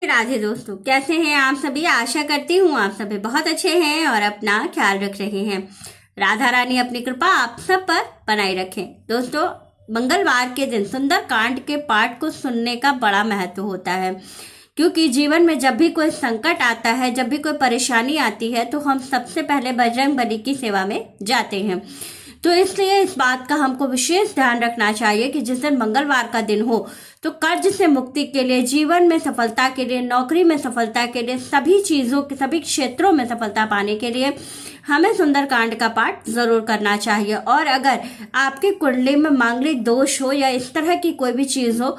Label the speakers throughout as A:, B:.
A: राधे दोस्तों, कैसे हैं आप सभी। आशा करती हूँ आप सभी बहुत अच्छे हैं और अपना ख्याल रख रहे हैं। राधा रानी अपनी कृपा आप सब पर बनाए रखें। दोस्तों, मंगलवार के दिन सुंदर कांड के पाठ को सुनने का बड़ा महत्व होता है, क्योंकि जीवन में जब भी कोई संकट आता है, जब भी कोई परेशानी आती है, तो हम सबसे पहले बजरंग बली की सेवा में जाते हैं। तो इसलिए इस बात का हमको विशेष ध्यान रखना चाहिए कि जिस दिन मंगलवार का दिन हो तो कर्ज से मुक्ति के लिए, जीवन में सफलता के लिए, नौकरी में सफलता के लिए, सभी चीजों के सभी क्षेत्रों में सफलता पाने के लिए हमें सुंदरकांड का पाठ जरूर करना चाहिए। और अगर आपकी कुंडली में मांगलिक दोष हो या इस तरह की कोई भी चीज हो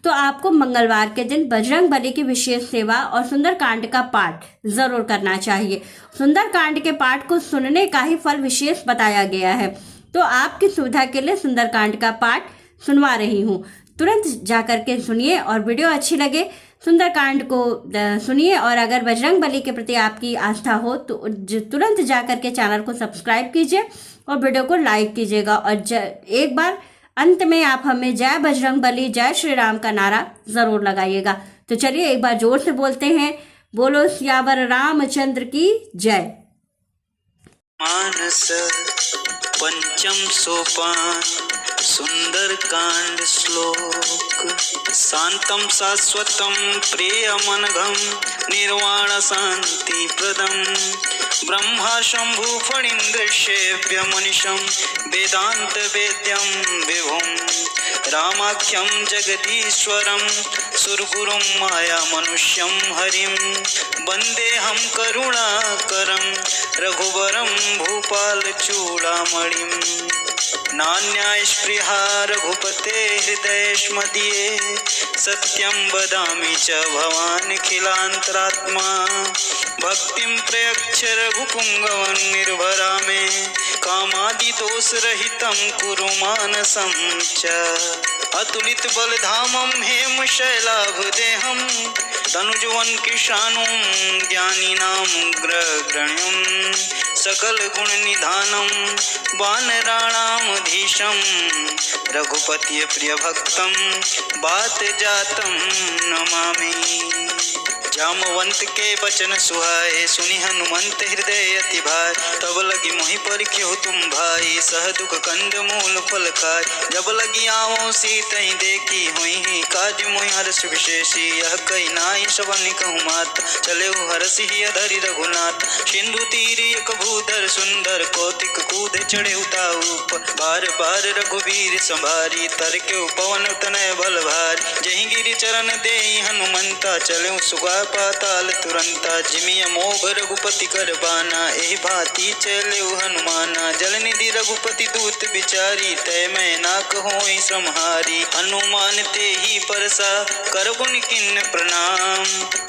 A: तो आपको मंगलवार के दिन बजरंग बली की विशेष सेवा और सुंदरकांड का पाठ जरूर करना चाहिए। सुंदरकांड के पाठ को सुनने का ही फल विशेष बताया गया है। तो आपकी सुविधा के लिए सुंदरकांड का पाठ सुनवा रही हूँ। तुरंत जाकर के सुनिए और वीडियो अच्छी लगे सुंदरकांड को सुनिए। और अगर बजरंग बली के प्रति आपकी आस्था हो तो तुरंत जाकर के चैनल को सब्सक्राइब कीजिए और वीडियो को लाइक कीजिएगा। और एक बार अंत में आप हमें जय बजरंग बली, जय श्री राम का नारा जरूर लगाइएगा। तो चलिए एक बार जोर से बोलते हैं, बोलो सियावर रामचंद्र की जय।
B: मानस पंचम सोपान सुंदर कांड श्लोक। शांतम शाश्वतम प्रियमनघम निर्वाण शांति प्रदम। ब्रह्मा शंभु फणीन्द्रशेव्य मनिषम वेदांत वेद्यम विभुम। रामाख्यम जगदीश्वरम सुरगुरुम माया मनुष्यम हरिम। वंदेहम करुणाकरम रघुवरम भूपाल चूड़ामणिम। नान्या स्पृहा रघुपते हृदयेष्मदीये। सत्यं वदामि च भवानखिलान्तरात्मा। भक्तिं प्रयच्छ रघुपुङ्गवं निर्भरा मे। कामादिदोषरहितं कुरु मानसं च। अतुलित बलधामं हेमशैलाभदेहं। तनुजवन किशानुं ज्ञानिनां ग्रगण्यं। सकल गुण निधानम वानराणामधीशम। रघुपति प्रिय भक्तम बात जातम नमामि। जामवंत के वचन सुहाए सुनि हनुमंत हृदय अति भाई। तब लगी मोहि परिख्यो तुम भाई सह दुख कंद मूल फल खाय। जब लगी आओ सीतहि देखी हुई काज मोहि हर्ष विशेषी। यह कई नाई सबन कहूँ मात चले हरसि धरि रघुनाथ। सिंधु तीर एक भूधर सुंदर कौतिक कूद चढ़े उताऊ। बार बार रघुवीर संभारी तरके पवन तनय बल भारी। जहि गिरि चरण देहि हनुमंता चले सुगा पाताल तुरंता। जिमिय मोघ रघुपति कर बाना एहि भांति चले हनुमाना। जल निधि रघुपति दूत बिचारी तय मैं ना कहोई सम्हारी। हनुमान ते ही परसा करबुन किन्न प्रणाम।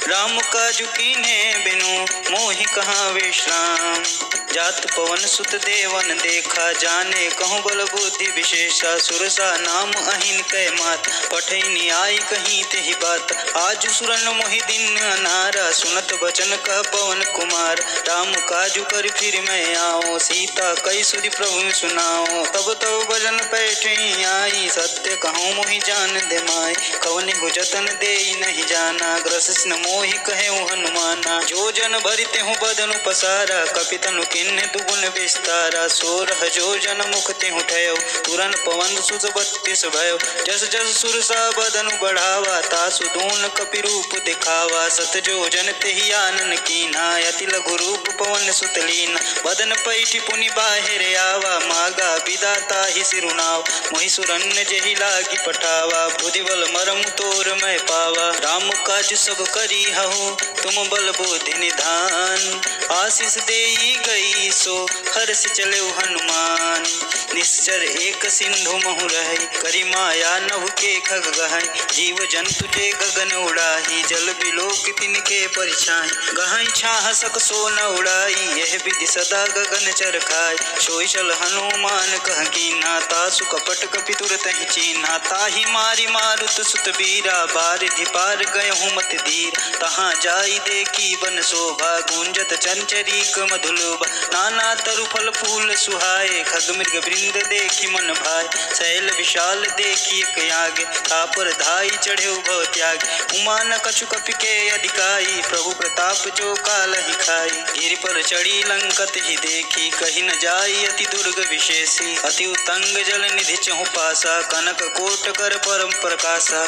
B: राम काजु कीन्हे बिनु मोहि कहाँ विश्राम। जात पवन सुत देवन देखा जाने कहूँ बल बुद्धि विशेषा। सुरसा नाम अहिन कै मात पठैनी आई कहीं तेहि बात। आज सुरन मोहि दिन अनारा सुनत बचन का पवन कुमार। राम काजु कर फिर मैं आओ सीता कई सुधि प्रभु सुनाओ। तब तब भजन पैठे आई सत्य कहूँ मोहि जान दे माय। कवनि जतन दे नहीं जाना ग्रसिस न मोहि कहे हनुमाना। जो जन भरिते हूँ बदनु पसारा कपितनु किन्ने दुगुन विस्तारा। सोरह जो जन मुख तेहु ठयो तुरन पवन सुत 32 भयो। जस जस सुरसा बदनु बढ़ावा तासु दून कपि रूप दिखावा। सत जो जन तेहि आनन कीन्हा अति लघु रूप पवन सुत लीन्हा। बदन पैठि पुनि बाहिर आवा मागा विदाता ही सिरुनाव। मोहि सुरन्न जेहि लागी पठावा बुद्धि बल मरम तोर मैं पावा। राम काज सब करी हहु तुम बल बुद्धि निधान। आशीष देई गई सो हर्ष चले हनुमान। निश्चर एक सिंधु महु रही करी माया नभ के खग गहई। जीव जंतु ते गगन उड़ाही जल बिलोक तिनके परिछाई। गहई छाह सक सो न उड़ाई यह विधि सदा गगन चर खाई। सोई चल हनुमान कह कीन्हा तासु कपट कपि तुरत ही चीन्हा। ताहि मारी मारुत सुत बीरा बारिधि पार गयहु मत धीर। तहाँ जाई देखी बन शोभा गुंजत चंचरीक मधुलोभा। नाना तरु फल फूल सुहाए, खग मृग वृंद देखी मन भाए, शैल विशाल देखी एक आगे, तापर धाई चढ़े भव त्याग, उमा न कछु कपि के अधिकाई, प्रभु प्रताप जो काल ही खाई, गिरि पर चढ़ी लंकत ही देखी, कही न जाई अति दुर्ग विशेषी, अति उतंग जल निधि चहु पासा, कनक कोट कर परम प्रकाशा,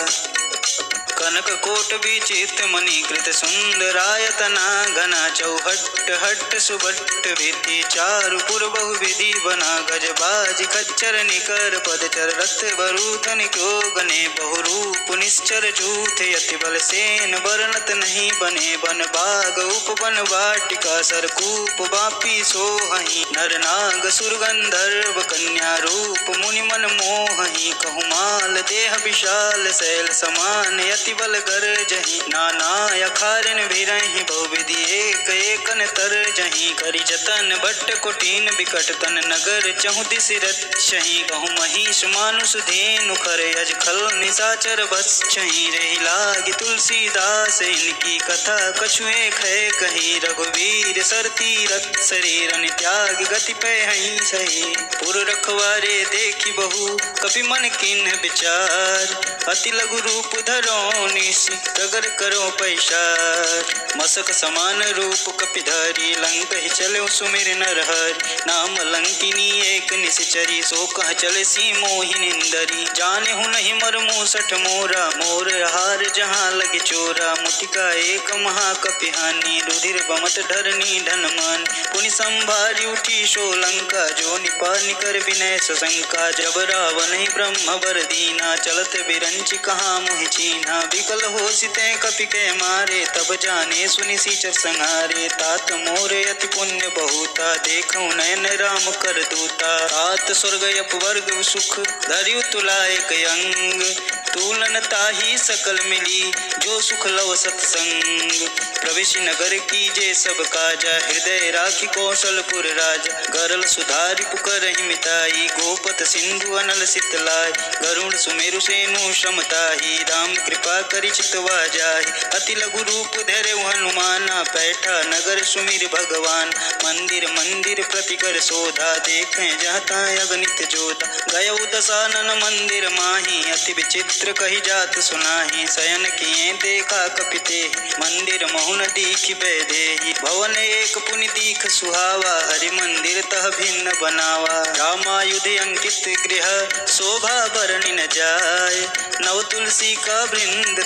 B: कनक कोट विचित्र मणिकृत सुंदरायतना, घना चौहट हट सुबट भिति, चारु पुर बहु विधि बना, गज बाज खच्चर निकर पदचर, रथ बरूथ निको गने, बहु रूप निश्चर झूठ, यति बल सेन बरनत नहीं बने, बन बाग उपवन वाटिका, सरकूप बापी सोहहि, नर नाग सुर गंधर्व कन्या, रूप मुनि मन मोहहि, कहुमाल देह विशाल शैल समान, यति बल गरजहि, नाना अखारन भिरहि, बहुविधि एक एकन तरजहि, करि जतन बट कोटिन बिकट तन, नगर चहु दिस रक्षहि, कहु महिष मानुष धेनु खर, यज खल निशाचर बसहि, रहि लागी तुलसीदास, इनकी कथा कछु एक है कही, रघुवीर सर तीरथ शरीरन त्याग, गति पैहि सही, पुर रखवारे देखी बहु, कपि मन किन्ह विचार, अति लघु रूप धरो निश, प्रगर करो पैसार, मसक समान रूप कपिधारी, लंक ही चलो सुमिर नर हरि, नाम लंकिनी एक निश्चरी, सो कह चले सी मोहि निंदरी, जाने हूँ नहीं मर मूसठ मोरा, मोर हार जहाँ लगे चोरा, मुटिका एक महाकपिहानी, रुधिर बमत धरनी धनमान, पुनि संभारी उठी सो लंका, जो निपानी कर विनय सशंका, जब रावण ही ब्रह्म बर दीना, चलत बिरंच कहाँ मोहि चीन्हा, विकल हो सिते कपि के मारे, तब जाने सुनि सीचर संहारे, तात मोरे अति पुण्य बहुता, देखऊँ नयन राम कर दूता, तात स्वर्ग अपवर्ग सुख, धरियु तुला एक अंग, तुलन ताही सकल मिली, जो सुख लव सत्संग, प्रवेश नगर कीजे सब काजा, हृदय राखी कौशलपुर राजा, गरल सुधारि पुकर मिताई, गोपत सिंधु अनल सितलाई, गरुण सुमेरु सेनु समताही, राम कृपा करि चितवा जाहि, अति लघु रूप धरे हनुमाना, बैठा नगर सुमिर भगवान, मंदिर मंदिर प्रति कर शोधा, देखें जहता अगणित जोधा, गयौ दशानन मंदिर माही, अति विचित्र कही जात सुनाही, शयन किए देखा कपिते, मंदिर महुन दीख बैदेही, भवन एक पुनि दीख सुहावा, हरि मंदिर तह भिन्न बनावा, रामायुध अंकित गृह, शोभा बरनि न जाय, नव तुलसी का वृंद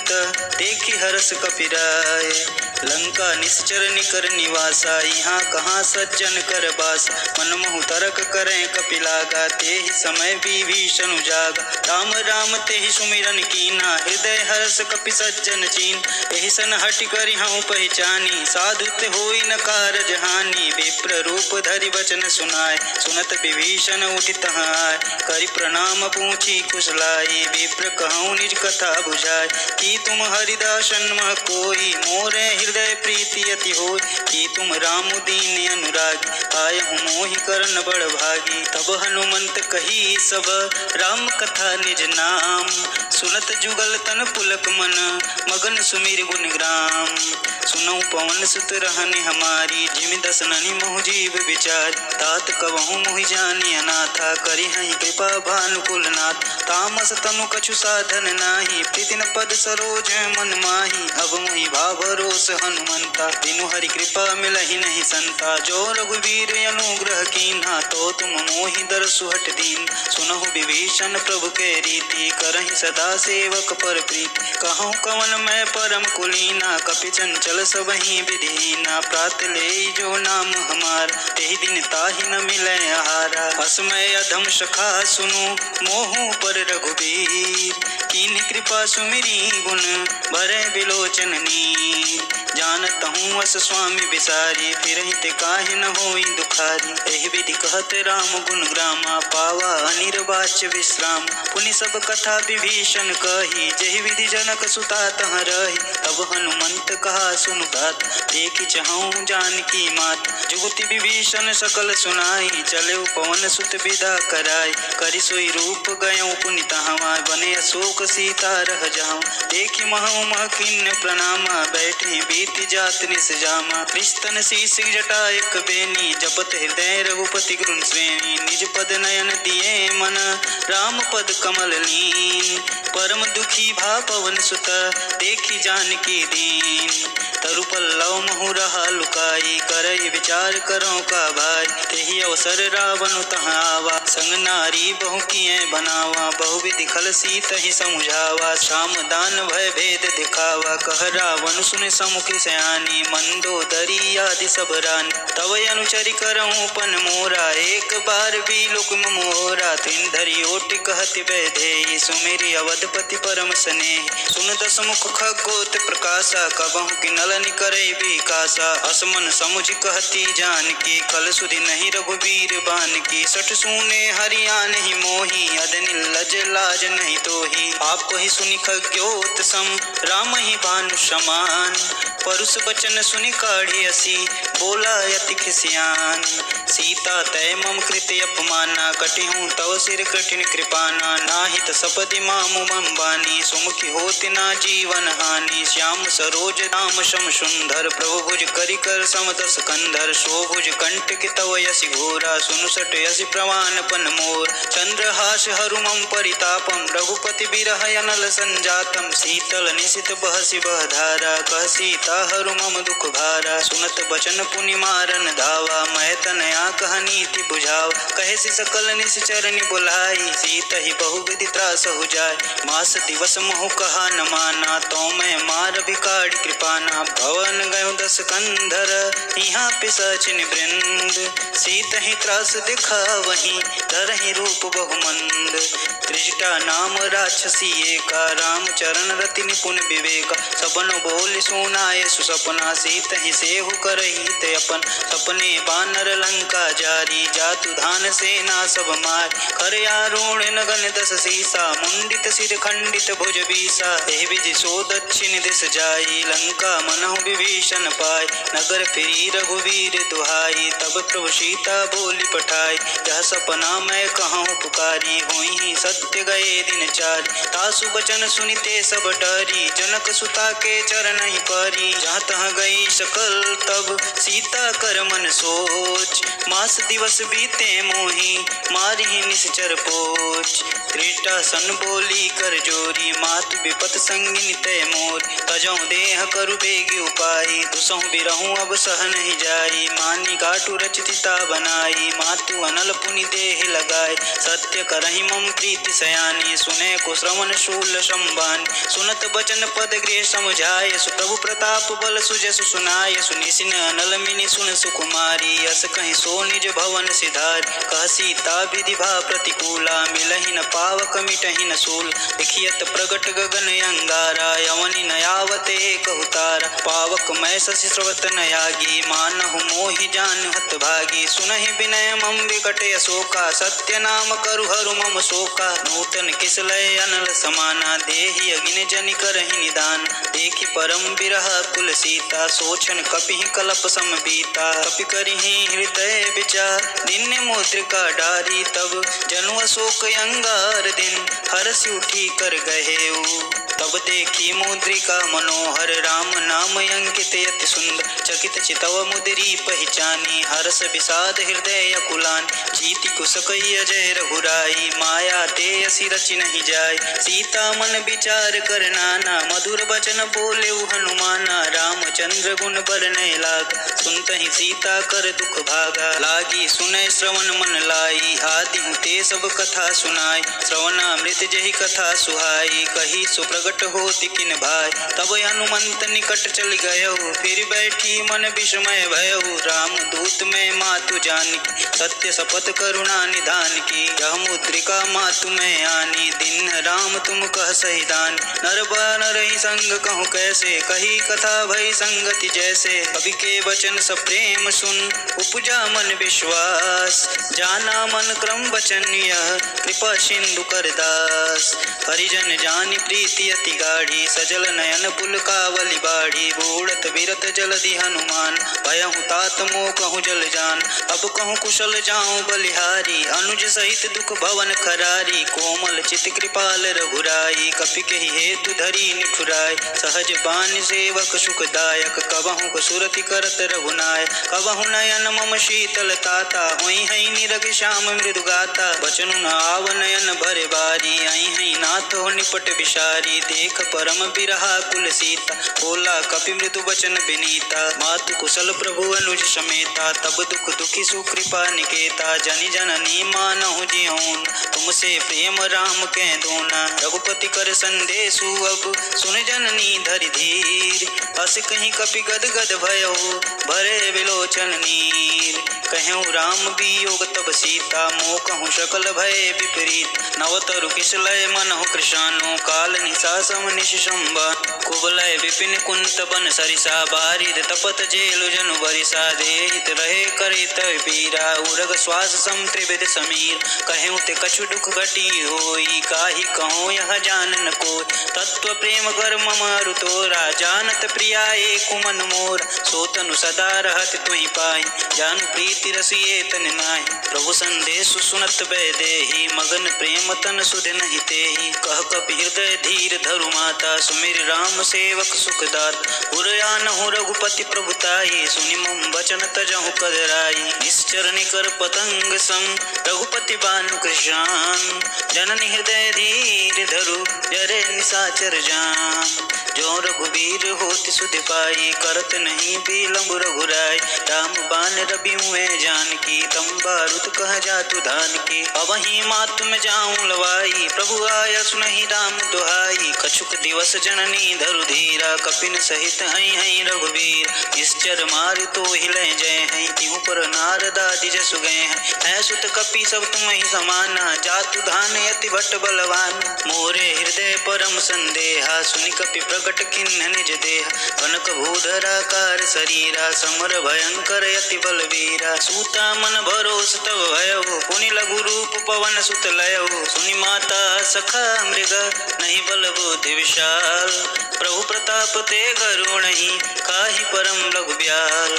B: देखी हरस कपिराय, लंका निश्चर निकर निवासा, यहाँ कहाँ सज्जन कर बास, मन महु तरक करें कपिलागा, तेहि समय विभीषण जागा, राम राम तेहि सुमिरन कीना, हृदय हर्ष कपि सज्जन चीन, एहि सन हटि करि हऊँ पहचानी, साधुत होई न कारज हानि, विप्र रूप धरि वचन सुनाय, सुनत विभीषण उठि तहाँ आय, करि प्रणाम पूछी कुशलाई, विप्र कहूँ निज कथा बुझाय, कि तुम हरिदासन मह कोई, मोरे हृदय प्रीति अति होय, कि तुम राम दीन अनुरागी, आय हूँ मोहि करन बड़ भागी, तब हनुमंत कही सब राम कथा निज नाम, सुनत जुगल तन पुलक मन, मगन सुमिर गुण ग्राम, सुनऊ पवन सुत रहनि हमारी, जिमि दस ननि मोह जीव विचार, तात कबहु मोहि जानि अनाथा, करि हहि कृपा भानुकुल नाथ, तामस तनु कछु साधन नाही, प्रीति न पद सरोज मन माही, अब मोहि भाव रोष हनुमंता, बिनु हरि कृपा मिलहि नहीं संता, जो रघुवीर अनुग्रह कीन्हा, तो तुम मोहि दरसु हट दीन, सुनहु विभीषण प्रभु के रीति, करहि सदा सेवक पर प्रीति, कहूँ कवन मैं परम कुलीना, कपि चंचल सबहि विधीना, प्रात ले जो नाम हमार, तेहि दिन ताहि न मिलै आहारा, असमय अधम सखा सुनु मोहु पर रघुवीर, कीन्ह कृपा सुमिरी गुण भरै बिलोचन नीर, जानत हूँ अस स्वामी विसारी, फिरहि ते काहे न होई दुखारी, एहि विधि कहत राम गुण ग्रामा, पावा अनिर्वाच्य विश्राम, पुनि सब कथा विभीषण कही, जेहि विधि जनक सुता तह रही, तब हनुमंत कहा सुनु बात, देखि चहऊँ जानकी मात, जुगति विभीषण सकल सुनाई, चले पवन सुत विदा कराई, करि सोई रूप गयऊँ पुनि तहाँ, बने अशोक सीता रह जाऊँ, देखि महु मह किन्न प्रणामा, बैठे प्रीति जात निस जामा। कृष्ण शीस जटा एक बेनी जपत हृदय रघुपति गुण श्रेणी। निज पद नयन दिए मन राम पद कमल लीन। परम दुखी भा पवन सुत देखी जानकी दीन। तरु पल्लव महु रहा लुकाई करई विचार करो का भाई। तेहि अवसर रावण तहाँ आवा संग नारी बहु किए बनावा। बहुविधि खल सीतहि समुझावा श्याम दान भय भेद दिखावा। कह रावण सुन समुख सयानी मंदोदरी आदि सब रानी। तव अनुचरि करऊँ पन मोरा एक बार भी लोक मोरा। तिन धरि ओटि कहति वैदेही सुमेरि अवधपति परम स्नेही। सुन दस मुख खगोत प्रकाशा कबहु कि नलन करई विकासा। असमन समुझ कहती जानकी कल सुधि नहीं रघुवीर बानकी। सठ सूने हरिया नहीं मोही अदनि लज लाज नहीं तोही। आप ही सुनि खग्योत सम राम ही भानु समान। परुष बचन सुनि काढ़ी असी बोला यति खिसियान। सीता तय मम कृत अपमाना कटिहूँ तव सिर कठिन कृपाना। नाहित सपदि मामु मम बानी सुमुखी होति ना जीवन हानि। श्याम सरोज नाम शम सुंदर प्रभु भुज करि कर सम दस कंधर। शोभुज कंटक तव यसी घोरा सुनु सट यसी प्रवान पन मोर। चंद्रहास हरु मम परितापम रघुपति बिरह अनल संजातम। शीतल निशित बहसी बह धारा कह सीता हरु मम दुख भारा। सुनत बचन पुनि मारन धावा मैं तनया कह नीति बुझाव। कहे सि सकल निश्चरनि बुलाई सीतहि बहुविधि त्रास हो जाय। मास दिवस महु कहा न माना तो मैं मार भिखारी कृपाना। भवन गयो दस कंधर यहाँ पिशाचिन वृंद। सीतहि त्रास दिखा वहीं धरहि रूप बहुमंद। त्रिजटा नाम राक्षसी एका राम चरण रति निपुण विवेका। सबन बोल सुनाए सुसपना सीतहि सेहु करहि ते अपन। सपने बानर लंका जारी जातु धान सेना सब मार। कर आरूढ़ नगन दस सीसा मुंडित सिर खंडित भुज बीसा। एहि विधि सो दक्षिण दिस जाई लंका मनहु विभीषण पाय। नगर फिरी रघुवीर दुहाई तब प्रभु सीता बोली पठाई। यह सपना मैं कहूँ पुकारी हुई ही सत्य गए दिन चार। तासु बचन सुनिते सब डरी जनक सुता के चरण ही परी। जहाँ तहाँ गई सकल तब सीता कर मन सोच। मास दिवस बीते मोही मारी ही निश्चर पोच। त्रिजटा सन बोली कर जोरी मातु विपत संगिनी तय मोर। तजौ देह करु बेगी उपाई दुसहु बिरहु अब सह नहीं जाई। मानी काटु रचिता बनाई मातु अनल पुनि देह लगाए। सत्य करहि मम प्रीति सयानी सुने को श्रवण शूल संबान। सुनत बचन पद गृह समझाय सुप्रभु प्रताप बल सुजसु सुनाय। सुनिसिन अनल मिनि सुन सुकुमारी अस कहीं सो निज भवन सिधार। कह सीता विधि भा प्रतिकूला मिलहि न पावक मिटहि न सूल। लिखियत प्रगट गगन अंगारा यवनि न आवते कहु तारा। पावक मैं शशि स्रवत न यागी मानहु मोहि जान हत भागी। सुनहि विनय मम विकट अशोका सत्य नाम करु हरु मम शोका। नूतन किसलय अनल समाना देहि अगिन जनि करहि निदान। देखि परम बिरह कुल सीता सोचन कपिहि कलप सम बीता। कपि करिहि हृदय विचार दिन मुद्रिका डारी तब जनु अशोक अंगार दिन हरसि उठी कर गहेऊ। तब देखी मुद्रिका मनोहर राम नाम अंकित अति सुंदर। चकित चितव मुद्री पहचानी हर्ष विषाद हृदय कुलान। जीति कुसकई अजय रघुराई माया ते असी रचि नहीं जाय। सीता मन विचार कर नाना मधुर बचन बोले हनुमाना। रामचंद्र गुण बरनय लाग सुनतहि सीता कर दुख भागा। लागी सुनय श्रवण मन लाई आदि ते सब कथा सुनाई। श्रवणामृत जहि कथा सुहाई कही सुप्रगट होति किन भाई। तब हनुमंत निकट चल गयहु फिर बैठी मन विस्मय भयहु। राम दूत में मातु जानकी सत्य शपथ करुणा निधान की। यह मुद्रिका मातु में आनी दिन राम तुम कह सहिदान। नर बानर ही संग कहूँ कैसे कही कथा भई संगति जैसे। कवि के वचन सब प्रेम सुन उपजा मन विश्वास। जाना मन क्रम वचन यह कृपा सिंधु कर दास। हरिजन जानि प्रीति अति गाढ़ी सजल नयन पुल कावली बाढ़ी। बूढ़त बिरह तीरथ जलधि हनुमान, भयहु तात मोह कहूँ जल जान, अब कहूँ कुशल जाऊँ बलिहारी, अनुज सहित दुख भवन खरारी, कोमल चित कृपाल रघुराई, कपि केहि हेतु धरी निठुराय, सहज बान सेवक सुखदायक, कबहु सुरति करत रघुनाय, कबहु नयन मम शीतल ताता, होई हई निरग श्याम मृदु गाता, बचनु न आव नयन भरे बारी, आई हई नाथ हो निपट विशारी, देख परम बिरहा कुल सीता, बोला कपि मृदु वचन विनीता, मातु कुशल प्रभु अनुज समेता, तब दुख दुखी सुकृपा निकेता, जनि जननी मानहु जिऊन, तुमसे प्रेम राम के दूना, रघुपति कर संदेशु अब सुन जननी धरि धीर, अस कहीं कपि गद गद भयो भरे विलोचन नीर, कहूँ राम वियोग तब सीता, मोह कहूँ सकल भय विपरीत, नवतरु किसलय मनहु कृशानु, काल निशा सम निश संबा, कुबलय विपिन कुंत बन सरिसा, बारिद तपत जेलु जनु बरिसा, देहित रहे करित पीरा, उरग श्वास सम त्रिविध समीर, कहूँ ते कछु दुख घटी होई, काहि कहूँ यह जानन कोय, तत्व प्रेम कर मम अरु तोरा, जानत प्रिया एको मन मोर, सोतनु सदा रहत तुहि पाई, जानु प्रीति रसिए तन नाहि, प्रभु संदेश सुनत बैदेही, मगन प्रेम तन सुध नहीं तेहि, कह कपि हृदय धीर धरु माता, सुमिर राम सेवक सुखदात, उरयानहु रघुपति प्रभुताई, सुनि मम वचन तजहु कदराई, निश्चर निकर पतंग सम रघुपति बानु कृशान, जननी हृदय धीर धरु जरे निशाचर जान, जो रघुबीर होति सुध पाई, करत नहीं बिलम्ब रघुराई, राम बान रबि मुए जानकी, तम बारुद कह जातु धान की, अबहि मातु में जाऊं लवाई, प्रभु आया सुनहि राम दुहाई, कछुक दिवस जननी धरु धीरा, कपिन सहित हई हई रघुबीर, निश्चर मार तो हिले जय हई, तिहु पर नारदादि जसु गए हैं, सुत कपि सब तुम ही समाना, जातु धान यति भट्ट बलवान, मोरे हृदय परम संदेहा, सुनि कपि प्रगट किन्ह निज देह, कनक भूधराकार शरीरा, समर भयंकर यति बलवीरा, सूता मन भरोस तब भयो, पुनि लघु रूप पवन सुत लयो, सुनि माता सखा मृग नहीं बल बुद्धि विशाल, प्रभु प्रताप ते गरुणहि काहि परम लघु ब्याल,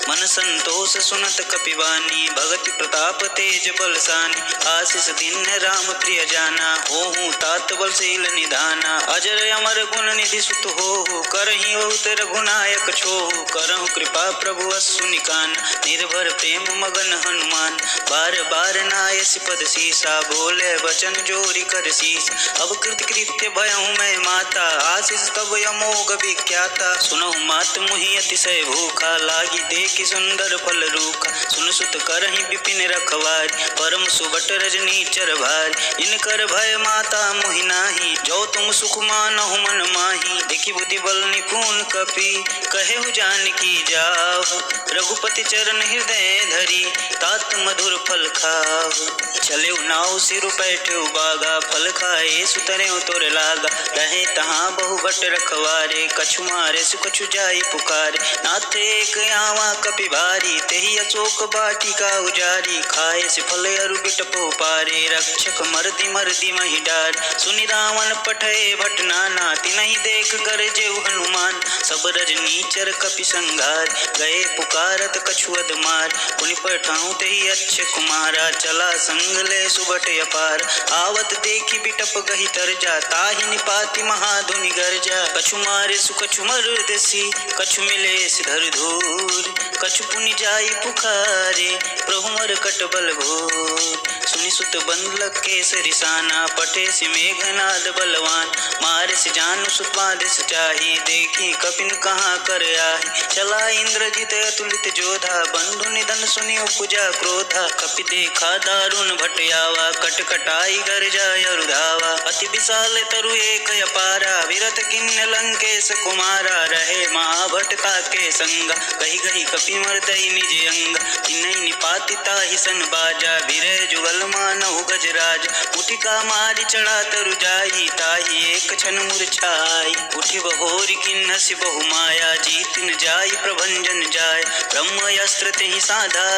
B: मन संतोष सुनत कपिवानी, भगति प्रताप तेज बलसानी, आशीष दिन राम प्रिय जाना, होहु तात बलशील निधाना, अजर अमर गुण निधि सुत हो, करहि बहुत रघुनायक छोहु, करहु कृपा प्रभु अस्सु निकान, निर्भर प्रेम मगन हनुमान, बार बार नायस पद सीसा, बोले वचन जोरी कर शीस, अब कृत कृत्य भयहु मैं माता, आशीष तब अमोघ विख्याता, सुनहु मात मुहि अतिशय भूखा, लागी देखि सुंदर फल रूखा, सुन सुत करहि विपिन रखवारी, परम सुबट रजनी चर भारी, इनकर भय माता मोहि नाही, जो तुम सुख मानहु मन माही, देखि बुद्धि बल निपुण कपि कहेहु जानकी जाहु, रघुपति चरण हृदय धरी तात मधुर फल खाहु, चले नाव सिर बैठे बागा, फल खाए सुतरे तोर लागा, रहे तहाँ बहु भट रखवारे, कछु मारे सु कछु जाई पुकारे, नाथ एक आवा कपि भारी, तेहि अशोक बाटिका उजारी, खाए से फल अरु बिटपो पारे, रक्षक मर्दि मर्दि महि डार, सुनि रावण पठे भट नाना, तिनहि देख गरजेउ हनुमान, सब रजनीचर कपि संघार, गए पुकारत कछु अध मार, पुनि पठाऊं तेहि अच्छे कुमारा, चला संग ले सुबट अपार, आवत देखि बिटप गहि तरजा, ताहि निपाति महाधुनि गर्जा, कछु मारे सु कछु मर्दसी, कछु मिले सिधर धूर, कछु पुनि जाई पुकारे, प्रभु मर कट बल भोर, सुनि सुत बंद लग केसरि साना, पटे सि मेघनाद बलवान, मारे से जानु सुत बाधिस चाही, देखी कपिन कहाँ कर आही, चला इंद्रजित अतुलित जोधा, बंधु निधन सुनि उपजा क्रोधा, कपि देखा दारुण भटयावा, कट कटाई गर्जा अरुधावा, अति विशाल तरु एक अपारा, विरत किन्न लंकेश कुमारा, रहे महाभटता के संगा, कही गही कपि मर्दई निज अंग, तिन्हि निपाति ताहि सन बाजा, विरह जुगल मानहु गजराज, उठिका मारि चढ़ा तरु जाई, ताहि एक क्षण मूर्छाई, उठि बहोरि किन्हसि बहु माया, जीत न जाई प्रभंजन जाय, ब्रह्म अस्त्र तेहि साधा,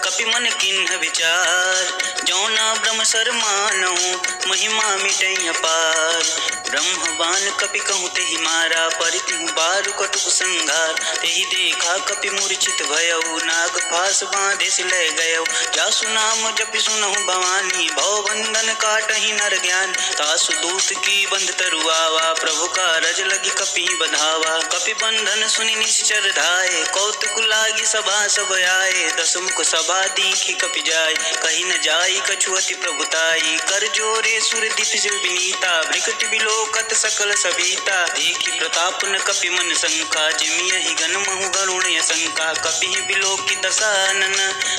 B: कपि मन किन्ह विचार, जौना ब्रह्म सर मानहु महिमा मिटै अपार, ब्रह्मवान कपि कहूँ तेहि मारा, परितिहु बारु कटुक संघार। तेहि देखा कपि मूर्छित भयउ, नाग फास बांधे सिलय गयउ। जासु नाम जपि सुनहु भवानी, भव बंधन काटहि नर ज्ञान। तासु दूत की बंध तरुआवा, प्रभु का रज लगी कपि बधावा। कपि बंधन सुनि निश्चर धाये, कौतुक लागी सभा सब आए। दस मुख सभा दीखि कपि जाय, कही न जाई कछु अति प्रभुताई। कर जोरे सुर दीप शिव विनीता, भृकुटि बिलोकत सकल सबीता। देखि प्रताप न कपि मन शंका, जिमियहि गण महु गरुण शंका। कपि बिलोकि दसानन,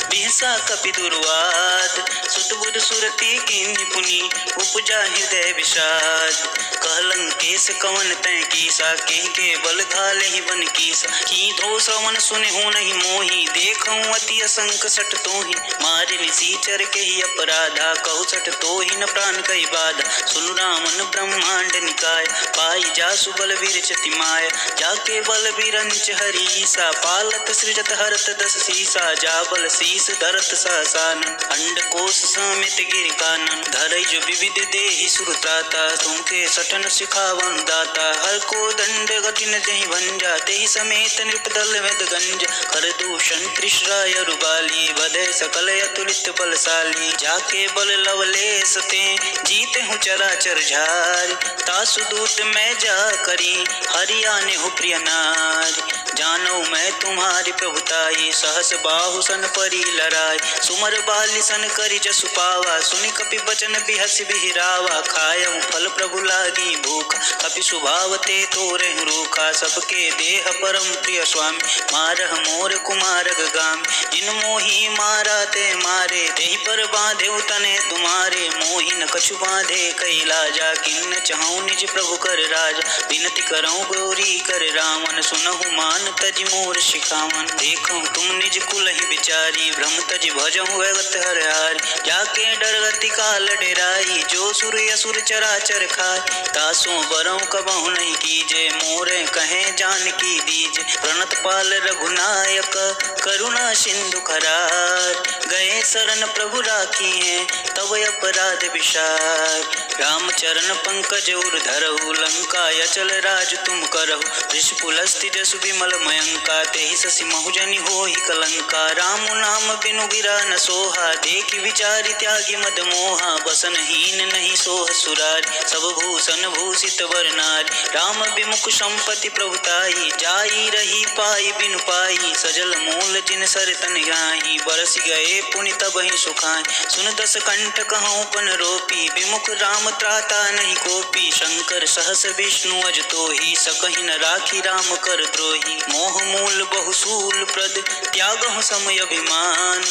B: बिहसा कपि दुर्वाद। सुत बुध सुरति कीन्हि पुनि, उपजा हृदय विषाद। कहलन केस कवन तै कीसा, केहि के बल घालेहि बन कीसा। कीधो श्रवण सुनहु नहीं मोहि, देखऊँ अति असंक सठ तोहि। मारि निसीचर केहि अपराधा, कहु सठ तोहि न प्राण कहि बाधा। सुनु रामन ब्रह्मांड निकाय, पाई जासु बलबीर चति माय। जाके बलबीर अंच हरीसा, पालत सृजत हरत दस सीसा। जा बल शीस धरत सहसान, अंडकोश समेत गिर कानन। धरई जो विविध देहि सुरत्राता, तुमके सठन सिखावन दाता। हर को दंड गति न जहि भंजा, तेहि समेत नृपदल वेद गंज। कर दूषण त्रिशराय रुबाली, बधे सकल अतुलित बलशाली। जाके बल लवलेस ते, जीते हूँ चराचर झार। तासु दूत मैं जा करी, हरियाने हो प्रिय नार। जानो मैं तुम्हारी प्रभुताई, सहस बाहु सन परी लराय। सुमर बाली सन करी जसु पावा, सुनि कपि बचन बिहसि बिहिरावा। खायहु फल प्रभु लागी भूख, कपि स्वभाव ते तोरे रूखा। सबके देह परम प्रिय स्वामी, मारह मोर कुमारग गाम। जिन मोहि मारा ते मारे, तेहि पर बांधे तने तुम्हारे। मोहि न कछु बांधे कैलाजा, किन्न चाहूँ निज प्रभु कर राज। विनती करऊँ गौरी कर रावण, सुनहु मान तजि मोर शिखावन। देखऊँ तुम निज कुल ही बिचारी, भ्रम तजि भजहु भगत हरहारी। जाके डरगति काल डेराई, जो सुर असुर चराचर खाय। तासों बरऊँ कबहु नहीं कीजे, मोरे कहे जानकी दीजे। प्रणत पाल रघुनायक, करुणा सिंधु करार। गए शरण प्रभु राखी हैं, तब अपराध विशार। राम चरण पंकज उर धरहु, लंका अचल राज तुम करहु। वृष पुलस्ति जसु विमल मयंका, तेहि ससि महुजनि होहि कलंका। राम नाम बिनु गिरा न सोहा, देखि विचारि त्यागी मद मोहा। बसन हीन नहीं सोह सुरारी, सब भूषण भूषित वर नारी। राम विमुख संपत्ति प्रभुताई, जाई रही पाई बिनु पाई। सजल मूल जिन सर तन गाही, बरस गए पुनि तबहि सुखाई। सुन दस कंठ कहूँ पन रोपी, विमुख राम त्राता नहीं कोपी। शंकर सहस विष्णु अज तोहि, सकहि न राखी राम कर द्रोही। मोह मूल बहुसूल प्रद, त्यागहु समय अभिमान।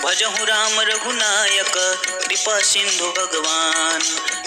B: भजहु राम रघुनायक, कृपा सिंधु भगवान।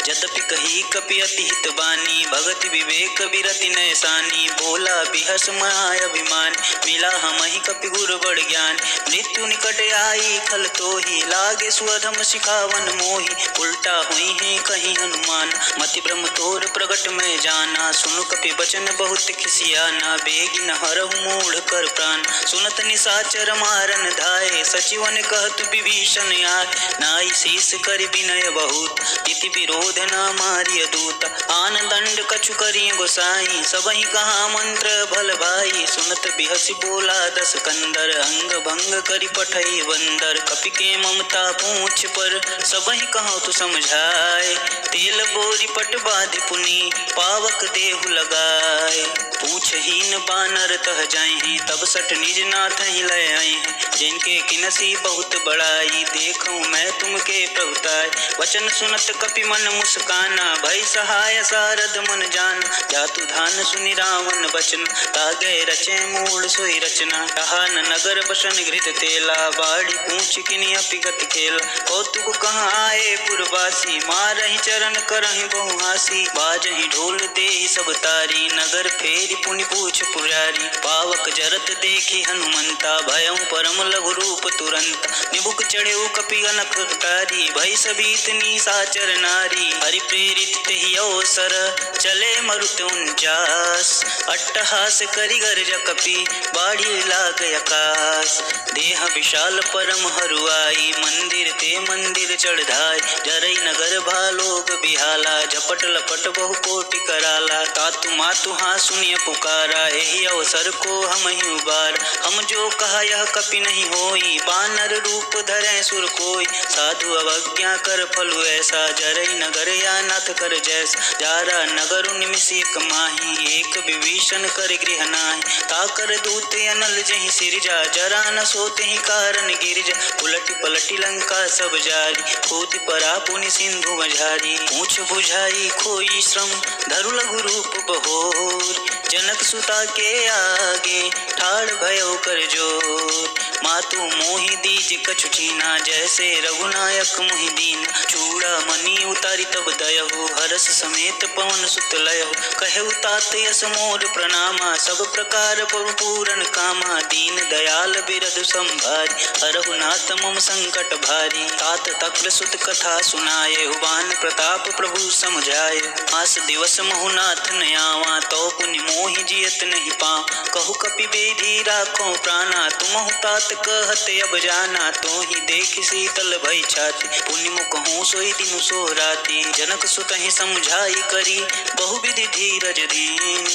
B: जदपि कही कपि अति हित बानी, भगति विवेक विरति नैसानी। बोला बिहस माय अभिमान, मिला हमहि कपि गुर बड़ ज्ञान। मृत्यु निकट आई खल तोहि, लागे स्वधम सिखावन मोहि। उल्टा हुई है कहीं हनुमान, मति ब्रह्म तोर प्रगट में जाना। सुनु कपि बचन बहुत खिसियाना, बेगिन हरहु मूढ़ कर प्राण। सुनत निशाचर मारन धाये, सचिवन कहत विभीषण आय। नाई शीस करि विनय बहुत, इति विरोध न मारिय दूत। आन दंड कछु करिय गोसाई, सबहि कहा मंत्र भल भाई। सुनत बिहसि बोला दस कंदर, अंग भंग करि पठई बंदर। कपि के ममता पूछ पर, सबहि कहूँ तु समझाए। तेल बोरी पट बाधि पुनि, पावक देहु लगाए। पूछहीन बानर तह जाहि, तब सट निज नाथ ही लय आए। जिनके किनसी बहुत बड़ाई, देखूं मैं तुमके प्रभुताय। वचन सुनत कपि मन मुस्काना, भय सहाय सारद मन जान। जातु धान सुनि रावण बचन, तागे रचे मूढ़ सोई रचना। कहा न नगर बसन घृत तेला, बाड़ी पूछ किनि अपि गति खेला। कौतुक कहाँ आए पुरवासी, मारहि चरण करहि बहुहासी। बाजहि ढोल देहि सब तारी, नगर फेरि पुनि पूछ पुरारी। पावक जरत देख देखी हनुमंता, भयउ परम लघु रूप तुरंत, निबुक चढ़ेउ कपि गनख टारी, भई सबीत निशाचर नारी, हरि प्रेरित तेहि अवसर, चले मरुत 49, अट्टहास करि गर्ज कपि, बाढ़ि लाग आकाश, देह विशाल परम हरुआई, मंदिर ते मंदिर चढ़ाई, जरई नगर भालोग बिहाला, झपट लपट बहु कोटि कराला, तातु मातु हाँ सुनिय पुकारा, एहि अवसर को हम ही उबार, हम जो कहा यह कपि नहीं होई, बानर रूप धरे सुर कोई, साधु अवज्ञा कर फलु ऐसा, जरई नगर या नाथ कर जैसा, जारा नगर निमिषि एक माही, एक विभीषण कर गृह नाही, ताकर दूत अनल जहि सिरजा, जरा न सोते ही कारण गिरजा, उलटि पलटि लंका सब जारी, खोदि परा पुनि सिंधु मझारी, पूछ बुझाई खोई श्रम, धरु लघु रूप बहोर, जनक सुता के आगे ठाड़ भयो कर जोर, मातु मोहि दीज कछु चीना, जैसे रघुनायक मोहि दीन, चूड़ा मणि उतारी तब दयहु, हरस समेत पवन सुत लयहु, कहु तात यस मोर प्रणामा, सब प्रकार पूरन कामा, दीन दयाल बिरध संभारी, हरहु नाथ मम संकट भारी, तात तक्र सुत कथा सुनाए, हुबान प्रताप प्रभु समझाए, आस दिवस महु नाथ न आवा, तो पुनि मोहि जियत नहीं पाँ, कहु कपि बेधी राखो प्राणा, तुमहु तात कहत अब जाना, तो ही देख शीतल भई छाती, पुनि मुख हूँ सोई दिनु सोहराती, जनक सुत ही समझाई करी, बहुविधि धीरज दीन,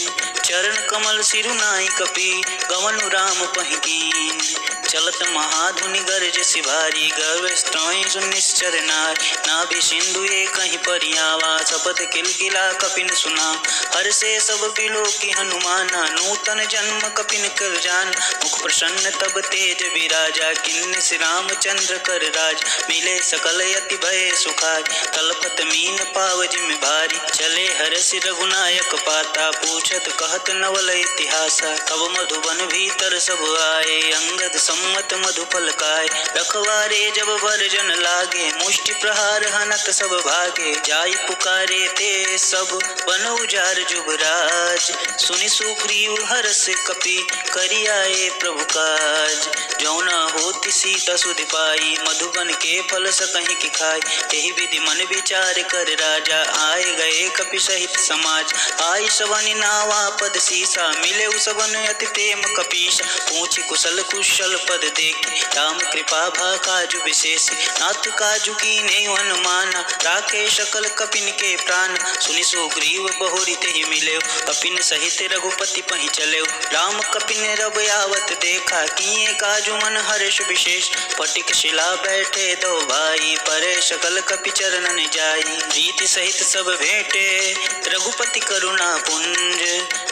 B: चरण कमल सिरुनाई कपि, गवनु राम पहिकीन, चलत महाधुनि गर्ज सिभारी, गर्व स्त्रोई सुनिश्चर नारी, नाभि सिंधु एक कहीं परियावा, शपथ किलकिला कपिन सुना, हर से सब बिलो की हनुमाना, नूतन जन्म कपिन कर जान, मुख प्रसन्न तब तेज विराजा, किन्न श्री रामचंद्र कर राज, मिले सकल यति भय सुखाय, तलपत मीन पाव जिम भारी, चले हरष रघुनायक पाता, पूछत कहत नवल इतिहासा, तब मधुबन भीतर सब आए, अंगद सम्मत मधुफल काय, रखवारे जब वर्जन लागे, मुष्टि प्रहार हनत सब भागे, जाय पुकारे ते सब बन उजार जुबराज, सुनि सुग्रीव हरष कपि, करि आए प्रभु काज, जौना होति सीता सुधि पाई, मधुबन के फल सकहि की खाई, तेहि विधि मन विचार कर राजा, आए गए कपि सहित समाज, आई सवनि नावा पद सीसा, मिले उसवन अति प्रेम कपीसा, पूछि कुशल कुशल पद देखि, राम कृपा भा काजु विशेष, नाथ काजु कीन्हे हनुमाना, राखे सकल कपिन के प्राण, सुनि सुग्रीव बहुरि तेहि मिले, कपिन सहित रघुपति पहि चले, राम कपिन रब आवत देखा, किए काजु मन हर्ष विशेष, पटिक शिला बैठे दो भाई, परे सकल कपि चरणन जाई, प्रीति सहित सब भेंटे, रघुपति करुणा पुंज,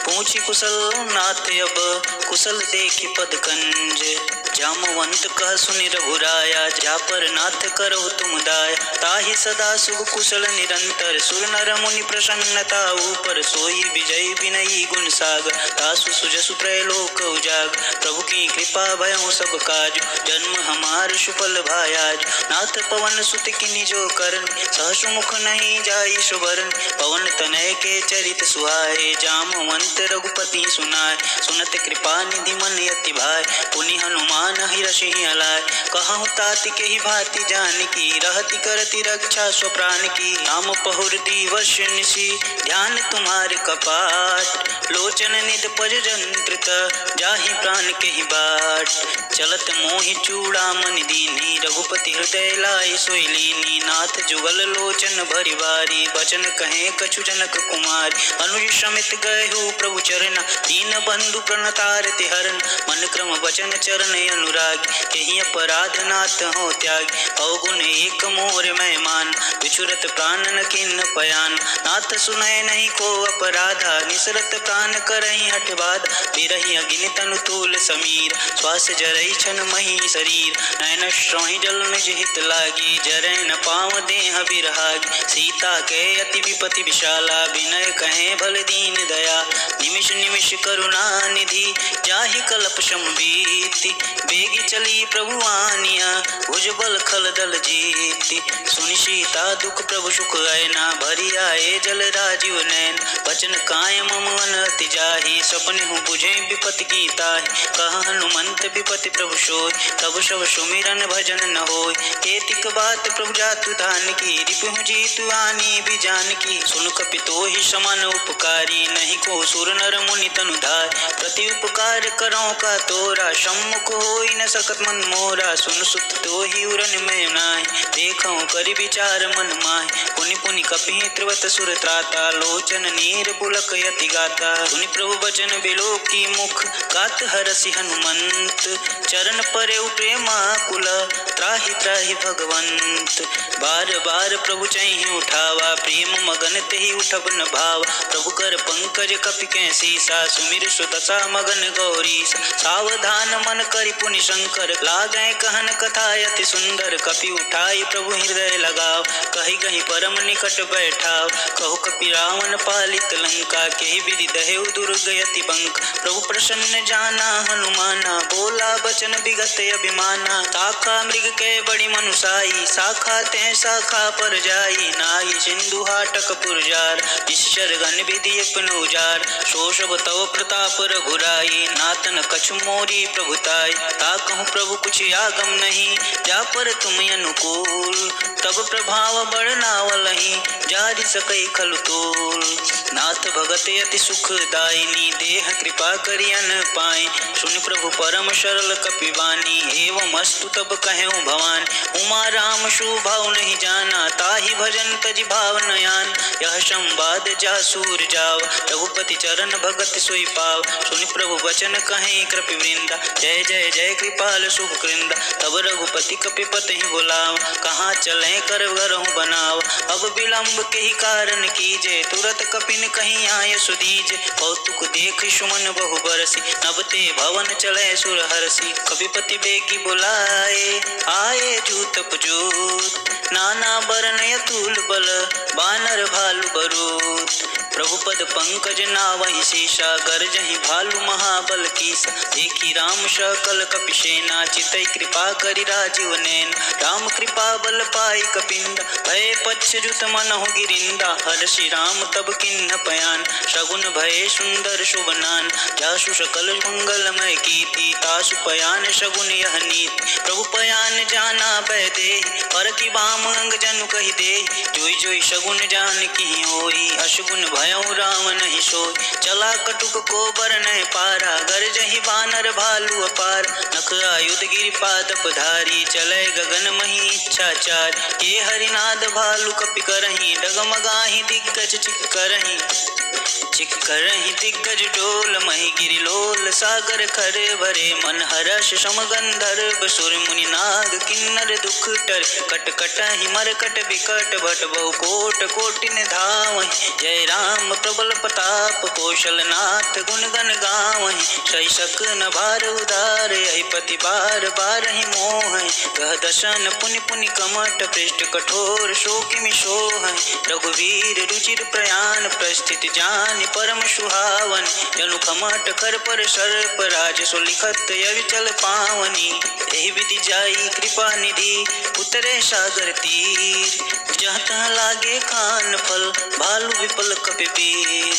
B: पूछी कुशल नाथ अब, कुशल देखि पद कंज, जामवंत कह सुनि रघुराया, जा पर नाथ करहु तुम दाया, ताहि सदा शुभ कुशल निरंतर, सुर नर मुनि प्रसन्नता ऊपर, सोई विजय विनयी गुण सागर, तासु सुजसु त्रैलोक उजाग, प्रभु की कृपा भयउ सब काज, जन्म हमार सुफल भायाज, नाथ पवन सुत किनि जो करन, सहसु मुख नहीं जाई सुबरन, पवन तनय के चरित सुहाए, जामवंत रघुपति सुनाय, सुनत कृपा निधि मन यति भाय, पुनि हनुमान हिरषि हलाय, कहूँ तात के ही भांति जानकी, रहति करति रक्षा स्वप्राण की, नाम पहुर दिवस निशि, ध्यान तुम्हारे कपाट, लोचन निध पज जंत्रित, जाहि प्राण के ही बाट, चलत मोहि चूड़ामणि दीनी, रघुपति हृदय लाई सोई लीनी, नाथ जुगल लोचन भरि बारी, बचन कहे कछु जनक कुमारी, अनुज समित गए प्रभु चरण, दीन बंधु प्रणतारति हरन, मन क्रम वचन चरण अनुराग, केहि अपराध नाथ हो त्याग, अवगुण एक मोर मैं मान, विचुरत प्राण न किन्न पयान, नाथ सुनय नहीं को अपराधा, निसरत प्राण करहि हठ बाध, बिरहि अग्नि तनु तूल समीर, श्वास जरई छन मही शरीर, नयन श्रोहि जल निज हित लागी, जरै न पाव देह बिरहागी, सीता के अति विपति विशाला, विनय कहे भल दीन दया, निमिष निमिष करुणा निधि, जाहि कल्प संबीति, बेगी चली प्रभु आनिया, भुजबल खल दल जीति, सुनि सीता दुख प्रभु सुख ऐना, भरि आए जल राजीव नैन, बचन काय मम अनति जाहि, सपने हूँ बुझे विपति की ताहि, कह हनुमंत विपति प्रभु सोय, तब सब सुमिरन भजन न होय। एतिक बात प्रभु जातु धान की, रिपुहु जीतु आनी भी जान की। सुन कपितोहि समान उपकारी, नहीं को सुर नर मुनि तनु धाय। प्रति उपकार करौ का तोरा, सम्मुख होई न सकत मन मोरा। सुन सुत तोहि उरन में नाहि, देखौ करि विचार मन माहि। पुनि पुनि कपि त्रिवत सुर त्राता, लोचन नीर पुलक यति गाता। सुनि प्रभु बचन बिलोकी मुख, गात हरसि हनुमंत। चरण परेउ प्रेमाकुल, त्राहि त्राहि भगवंत। बार बार प्रभु चहि उठावा, प्रेम मगन तेहि उठब न भाव। प्रभु कर पंकज कपि कै सीसा, सुमिर सुदशा मगन गौरीश। सावधान मन करि पुनि शंकर, लागै कहन कथा अति सुंदर। कपि उठाई प्रभु हृदय लगाव, कहि कहि परम निकट बैठाव। कहु कपि रावण पालित लंका, केहि विधि दहेउ दुर्ग यति बंक। प्रभु प्रसन्न जाना हनुमाना, बोला बचन विगत अभिमाना। शाखा मृग के बड़ी मनुसाई, शाखा ते शाखा पर जाई। नाई सिंधु हाटक पुरजार, निश्चर गण विधि अपन उजार। सो सब तव प्रताप रघुराई, नातन कछु मोरी प्रभुताई। ताकहु प्रभु कुछ आगम नहीं, जा पर तुम अनुकूल। तब प्रभाव बढ़नावलहि, जारि सकै खलु तोल। नाथ भगत अति सुखदायिनी, देह कृपा करि अन पाए। सुनि प्रभु परम सरल कपिवानी, एवं अस्तु तब कहऊँ भवान। उमा राम सुभाव नहीं जाना, ताहि भजन तजि भाव नयान। यह संवाद जासूर जाव, रघुपति चरण भगत सोई पाव। सुनि प्रभु वचन कहें कृपि वृंदा, जय जय जय कृपाल सुख कृंदा। तब रघुपति कपिपति बुलाव, कहाँ चले कर घरहु बनाव। अब विलंब के ही कारण कीजे, तुरत कपिन कहीं आय सुदीजे। कौतुक देख सुमन बहु बरसी, नबते भवन चले सुर हरसी। कपिपति बेगी बुलाए, आए जूत पजूत। नाना बरन अतुल बल, बानर भालु बरूत। प्रभु पद पंकज नावहि शेषा, गर्जहि भालु महाबल कीसा। देखी राम सकल कपिसेना, चितई कृपा करि राजीव नैन। राम कृपा बल पाई कपिंदा, भय पच्युत मनहु गिरिंदा। हर्षि राम तब किन्ह पयान, शगुन भय सुंदर शुभनान। जासु सकल मंगलमय कीर्ति, तासु पयान शगुन यह नीति। प्रभु पयान जाना भय देहि, पर की बाम अंग जनु कहि देहि। जोई जोई शगुन जान की होई, अशगुन भयउ राम नहीं सोई। चला कटुक को बरनहि पारा, गरजहि बानर भालु अपार। नख आयुध गिरि पादप धारी, चलै गगन मही इच्छाचार। के हरिनाद भालु कपि करहि, डगमगाहि दिग्गज चिक्करहि दिग्गज डोल। मही गिरि लोल सागर खर भरे, मन हर्ष सम गंधर्व सुर मुनि नाग किन्नर दुख टर। कट कटहि मरकट बिकट, भट बहु कोट कोटि धावहि। जय राम प्रबल प्रताप, कौशल नाथ गुण गण गावहि। सही सक न भार उदार, यही पति बार बारहि मोहि। गह दशन पुनि पुनि कमट, पृष्ठ कठोर शोकि सोहहि। रघुवीर रुचिर प्रयाण, प्रस्थित जान परम सुहावन। जनु खमट कर पर सर्प, राज सो लिखत अविचल पावनी। एहि विधि जाई कृपा निधि, उतरे सागर तीर। जहाँ तहाँ लागे खान फल, भालु विपल कपिवीर।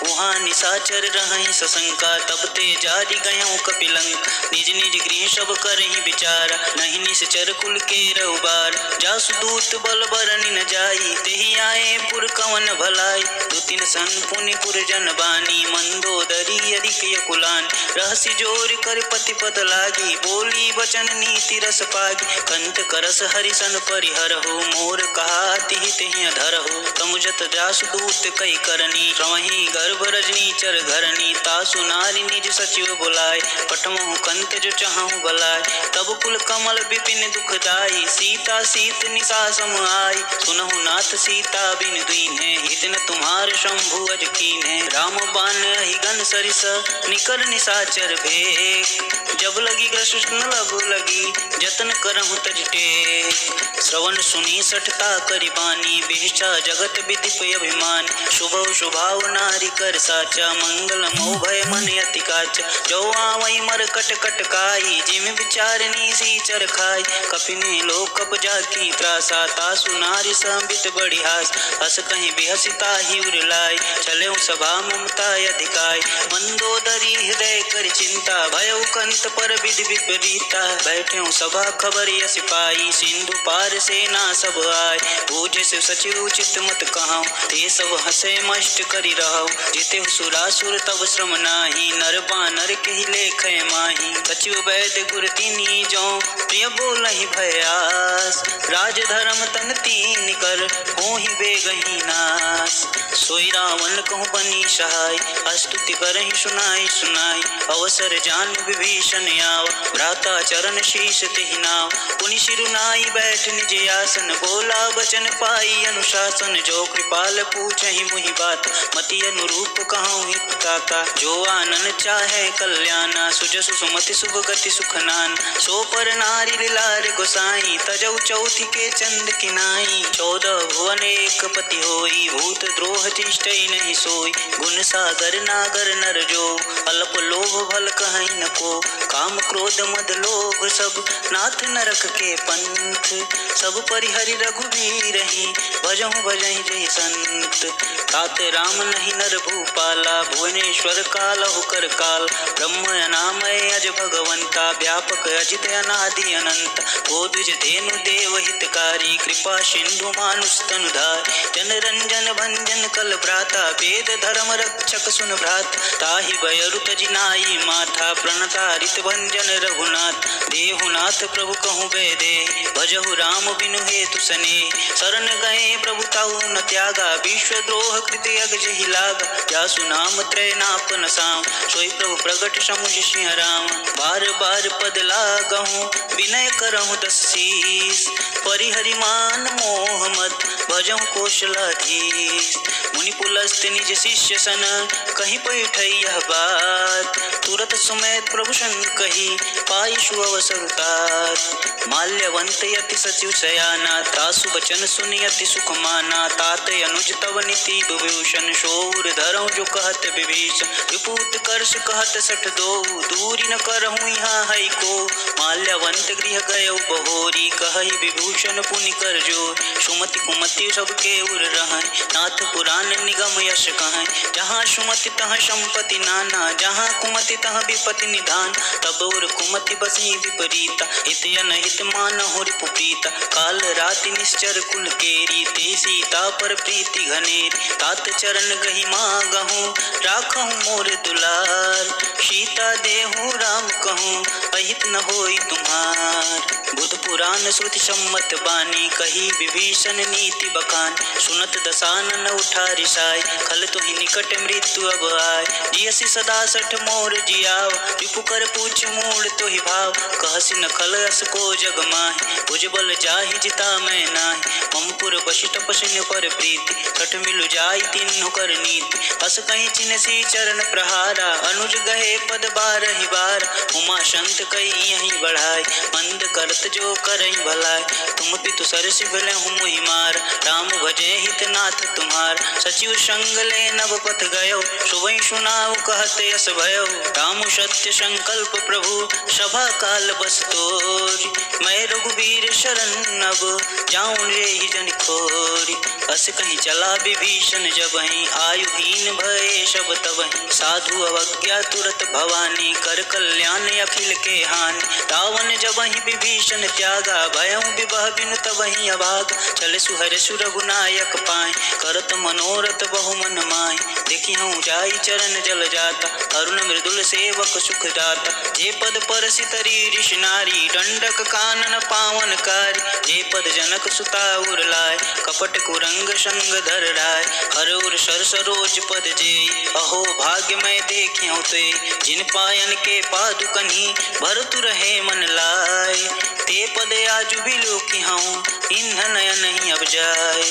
B: वहाँ निशाचर रहहि सशंका, तब ते जारि गयऊँ कपिलंक। निज निज गृह सब करहि विचारा, नहीं निश्चर कुल के रउबार। जासु दूत बल बरनि न जाई, तेहि आए पुर कवन भलाई। दु तीन सन पुनि पुर जन बानी, मंदोदरी अधिक यकुलान। रहसि जोर कर पति पद लागी, बोली वचन नीति रस पागी। कंत करस हरिसन परिहरहु, मोर कहाति हितहि अधरहु। तमुजत जासु दूत कई करनी, रवहि गर्भ रजनी चर घरनी। तासु नारी निज सचिव बुलाए, पठमहु कंत जो चाहूँ भलाए। तब कुल कमल विपिन दुखदाई, सीता सीत निशा सम आई। सुनहु नाथ सीता बिन दीन्हे, हित न तुम्हार शंभु अज कीन्हे। राम बान ही गन सरिस, निकर निशाचर भेक। जब लगी कृष्ण लब लगी, जतन करहु तज टेक। श्रवण सुनी सठता करि बानी, बिहचा जगत विदिप अभिमान। शुभौ शुभाव नारी कर साचा, मंगल मो भय मन अति काचा। जो आवै मर कट कट काई, जिम विचारनी सी चर खाई। कपिने लोक कप जाकी त्रासा, तासु नारी संबित बड़ी हास। हस कहीं बिहसिता ही उरलाई, चले सभा ममता अधिकाय। मंदोदरी हृदय कर चिंता, भयउ कंत पर विधि विपरीता। बैठे सभा खबर यस पाई, सिंधु पार सेना सब आय। बूझे से सचिव चित मत कहूँ, ते सब हसे मष्ट करि रहु। जिते सुरासुर तब श्रम नाही, नर बानर के लेख माही। सचिव वैद्य गुर तिनी जो, प्रिय बोलहि भयास। राज धर्म तन तीन कर, होहि बेगहि नास। सोई रावण कहूँ बनी सहाय, स्तुति करहि सुनाई सुनाई। अवसर जान विभीषण आव, भ्राता चरण शीश तेहि नाव। पुनि सिरुनाई बैठ निज आसन, बोला बचन पाई अनुशासन। जो कृपाल पूछहि मुहि बात, मति अनुरूप कहूँ हित ताता। जो आनन चाहे कल्याणा, सुजसु सुमति शुभ गति सुख नान। सो पर नारी लार गोसाई, तजौ चौथि के चंद किनाई। 14 भुवन एक पति होई, भूत द्रोह तिष्ठइ नहीं सोई। गुण सागर नागर नर जो, अल्प लोभ भल कहीं न को। काम क्रोध मद लोभ सब, नाथ नरक के पंथ। सब परिहरि रघुवीर ही, भजहु भजहि जय संत। तात राम नहीं नर भूपाला, भुवनेश्वर कालहु कर काल। ब्रह्म अनामय अज भगवंता, व्यापक अजित अनादि अनंत। गोद्विज धेनु देव हितकारी, कृपा सिंधु मानुष तनुधार। जन रंजन भंजन कल भ्राता, वेद धर्म रक्षक सुन भ्रात। ताहि बयरु तजिनाई माथा, प्रणतारित भंजन रघुनाथ। देहुनाथ प्रभु कहूँ बेदे, भजहु राम बिनु हेतु सने। शरण गए प्रभु ताहु न त्यागा, विश्व द्रोह कृत यग जहि लागा। जासु नाम त्रय नापन साम, सोई प्रभु प्रगट समुझ सिंह राम। बार बार पद लागहूँ, विनय करहूँ दस शीस। परिहरि मान मोह मत, भजहु कौशलाधीश। मुनि पुलस्त निज शिष्य सन, कहीं पैठै यह बात। तुरत सुमेध प्रभु सन कही, पाई सु अवसर तात। माल्यवंत यति सचिव शयाना, तासु बचन सुनि अति सुख माना। तात अनुज तव नीति विभूषण, शोर धरहु जो कहत विभीषण। विपूत कर्ष कहत सठ दो, दूरी न करहु यहाँ है को। माल्यवंत गृह गयौ बहोरी, कहहि विभूषण पुनि कर जोर। सुमति कुमति सबके उर रहै, नाथ पुराण निगम यश कहै। जहाँ सुमति तहाँ संपत्ति नाना, जहाँ कुमति तहाँ विपत्ति निधान। तब और कुमति बसी विपरीता, हित अनहित मानहु रिपु प्रीता। काल राति निश्चर कुल केरी, ते सीता पर प्रीति घनेरी। तात चरण गहि मागहूँ, राखहूँ मोर दुलार। सीता देहु राम कहूँ, अहित न होई तुम्हार। बुध पुराण श्रुति सम्मत बानी, कही विभीषण नीति बखान। सुनत दसानन उठा रिसाई, खल तुहि निकट मृत्यु अब आय। जियसि सदा सठ मोर जियाव, रिपु कर पूछ मूढ़ तुहि भाव। कहसि न खल अस को जग माहि, भुज बल जाहि जिता मैं नाहि। ममपुर बसि तपस्विन पर प्रीति, सठ मिलु जाई तिन्हु कर नीति। अस कहीं चिन्हसी चरण प्रहारा, अनुज गहे पद बारहि बार। उमा संत कही यहीं बढ़ाई, मंद करत जो करई भलाई। तुम पितु सरसि भलहु मुहि मार, राम भजे हित नाथ तुम्हार। सचिव संग ले नव पथ गयो, सुबह सुनाऊ कहत यस भयो। राम सत्य संकल्प प्रभु, सभा काल बस तोरि। मैं रघुवीर शरण अब, जाऊं रे ही जन खोरी। अस कहीं चला विभीषण जबहि, आयुहीन भये सब तबहि। साधु अवज्ञा तुरत भवानी, कर कल्याण अखिल के हानि। रावण जबहि विभीषण त्यागा, भयउ विभह बिनु तबहि अभाग। चल सुहर सुरघुनायक पाए, करत मनोरथ बहु मन माहि। देखिहु जाई चरण जल जाता, अरुण मृदुल सेवक सुख दाता। जे पद परसि तरी ऋषि नारी, दंडक कानन पावन कारी। जे पद जनक सुता उर लाय, कपट कुरंग संग धर राय। हर उर सर सरोज पद जेई, अहो भाग्य मैं देखिहु ते। जिन पायन के पादुकन्हि, भरतु रहे मन लाय। ते पद आजु बिलोकिहूँ, इन्ह नयन नहीं अब जाय।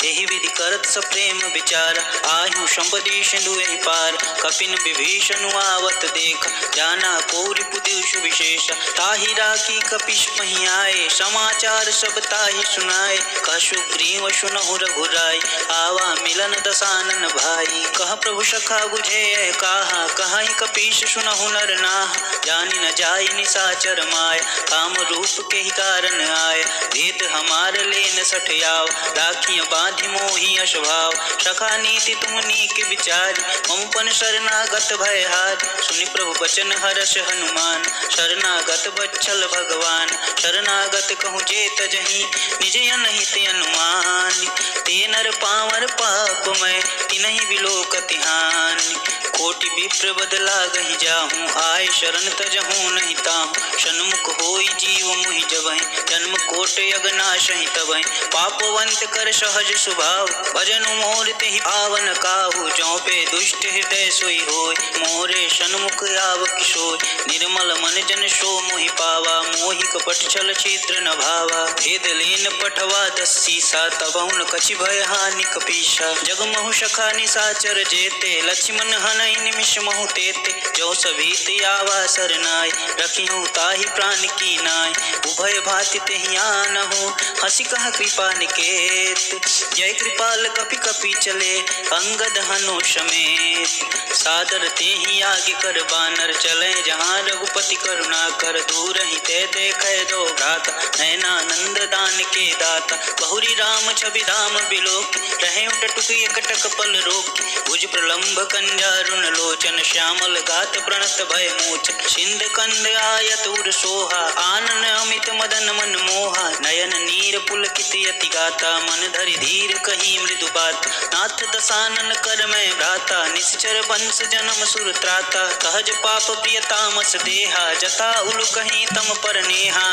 B: एहि विधि करत सप्रेम विचार, आयु संपदि सिंधु एहि पार। कपिन विभीषण आवत देख, जाना को रिपु दिवस सुविशेष। ताहि राखी कपिश मही आए, समाचार सब ताहि सुनाए। कह सुग्रीव सुनहु रघुराई, आवा मिलन दसानन भाई। कह प्रभु सखा बुझे काहा, कहि कपीश सुनहु नर नाह। जानि न जाय निशाचर माय, काम रूप के ही कारण आय। भेद हमार लेन सठयाव, राखिय बांधि मोहि अशभाव। सखा नीति तुम नीक विचारी, ममपन शरणागत भयहार। सुनि प्रभु बचन हर्ष हनुमान, शरणागत बच्छल भगवान। शरणागत कहूँ जे तजहि, निज अनहित अनुमान। ते नर पावर पापमय, तिनहि बिलोकति हानि। कोटि विप्र बदला गहि जाहूँ, आय शरण तजहूँ नहीं ताहूँ। सन्मुख होई जीव मुहि जबहि, जन्म कोट यगनाशहि तबहि। पापवंत कर सहज स्वभाव, भजनु मोर तेहि पावन काहू। जौ पे दुष्ट हृदय सोई होय, मोरे सन्मुख आव किशोय। निर्मल मन जन सो मोहि पावा, मोहि कपट छल छिद्र न भावा। भेद लेन पठवा दस्सीसा, तबहुन कछि भय हानि कपीसा। जगमहु सखा निशाचर जेते, लक्ष्मण हनहि निमिष महु तेते। जो सभीत आवा सरनाय, रखिहु ताहि प्राण की नाय। उभय भाति तेहि आनहु, हंसी कह कृपा निकेत। जय कृपाल कपि कपि चले, अंगद हनु समेत। सादर तेहि आगे कर बानर, चले जहाँ रघुपति करुणा कर। दूर ही ते देखे दो भ्राता, नयनानंद दान के दाता। बहुरी राम छवि धाम बिलोक, रहे टटुक एकटक पल रोक। भुज प्रलंब कंजारुन लोचन, श्यामल गात प्रणत भय मोचन। सिंध कंद आयत उर सोहा, आनन अमित मदन मन मोहा। नयन नीर पुलकित यति गाता, मन धरि धीर कही मृदु बात। नाथ दसानन कर मैं भ्राता, निश्चर वंश जन्म सुर त्राता। सहज पाप प्रिय तामस देहा, जता उलु कहीं तम पर नेहा।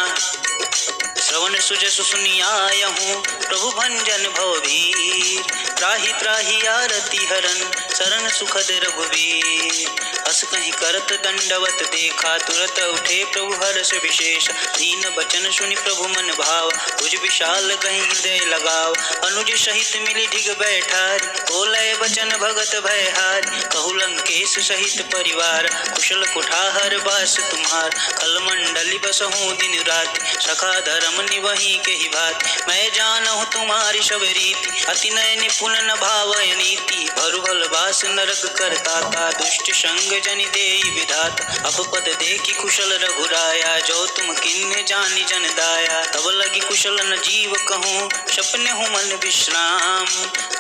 B: श्रवण सुजसु सुनियायहूँ, प्रभु भंजन भवभीर। त्राहि त्राहि आरती हरन, शरण सुखद रघुवीर। हस कहीं करत दंडवत देखा, तुरत उठे प्रभु हर्ष विशेष। दीन बचन सुनि प्रभु मन भाव, भुज विशाल कहीं हृदय लगाव। अनुज सहित मिली ढिग बैठारी, बोले बचन भगत भयहारी। कहु लंकेश सहित परिवार, कुशल कुठार बास तुम्हार। खल मंडली बसहूँ दिन रात, सखा धर्म निवही के ही भात। मैं जानहु तुम्हारी सब रीति, अति नय निपुण न भावय नीति। भरुभल बास नरक करताता, दुष्ट संग जनि देई विधाता। अपपद देखी कुशल रघुराया, जो तुम किन्ह जानि जन दाया। तब लगी कुशल न जीव कहूँ, सपने हूँ मन विश्राम।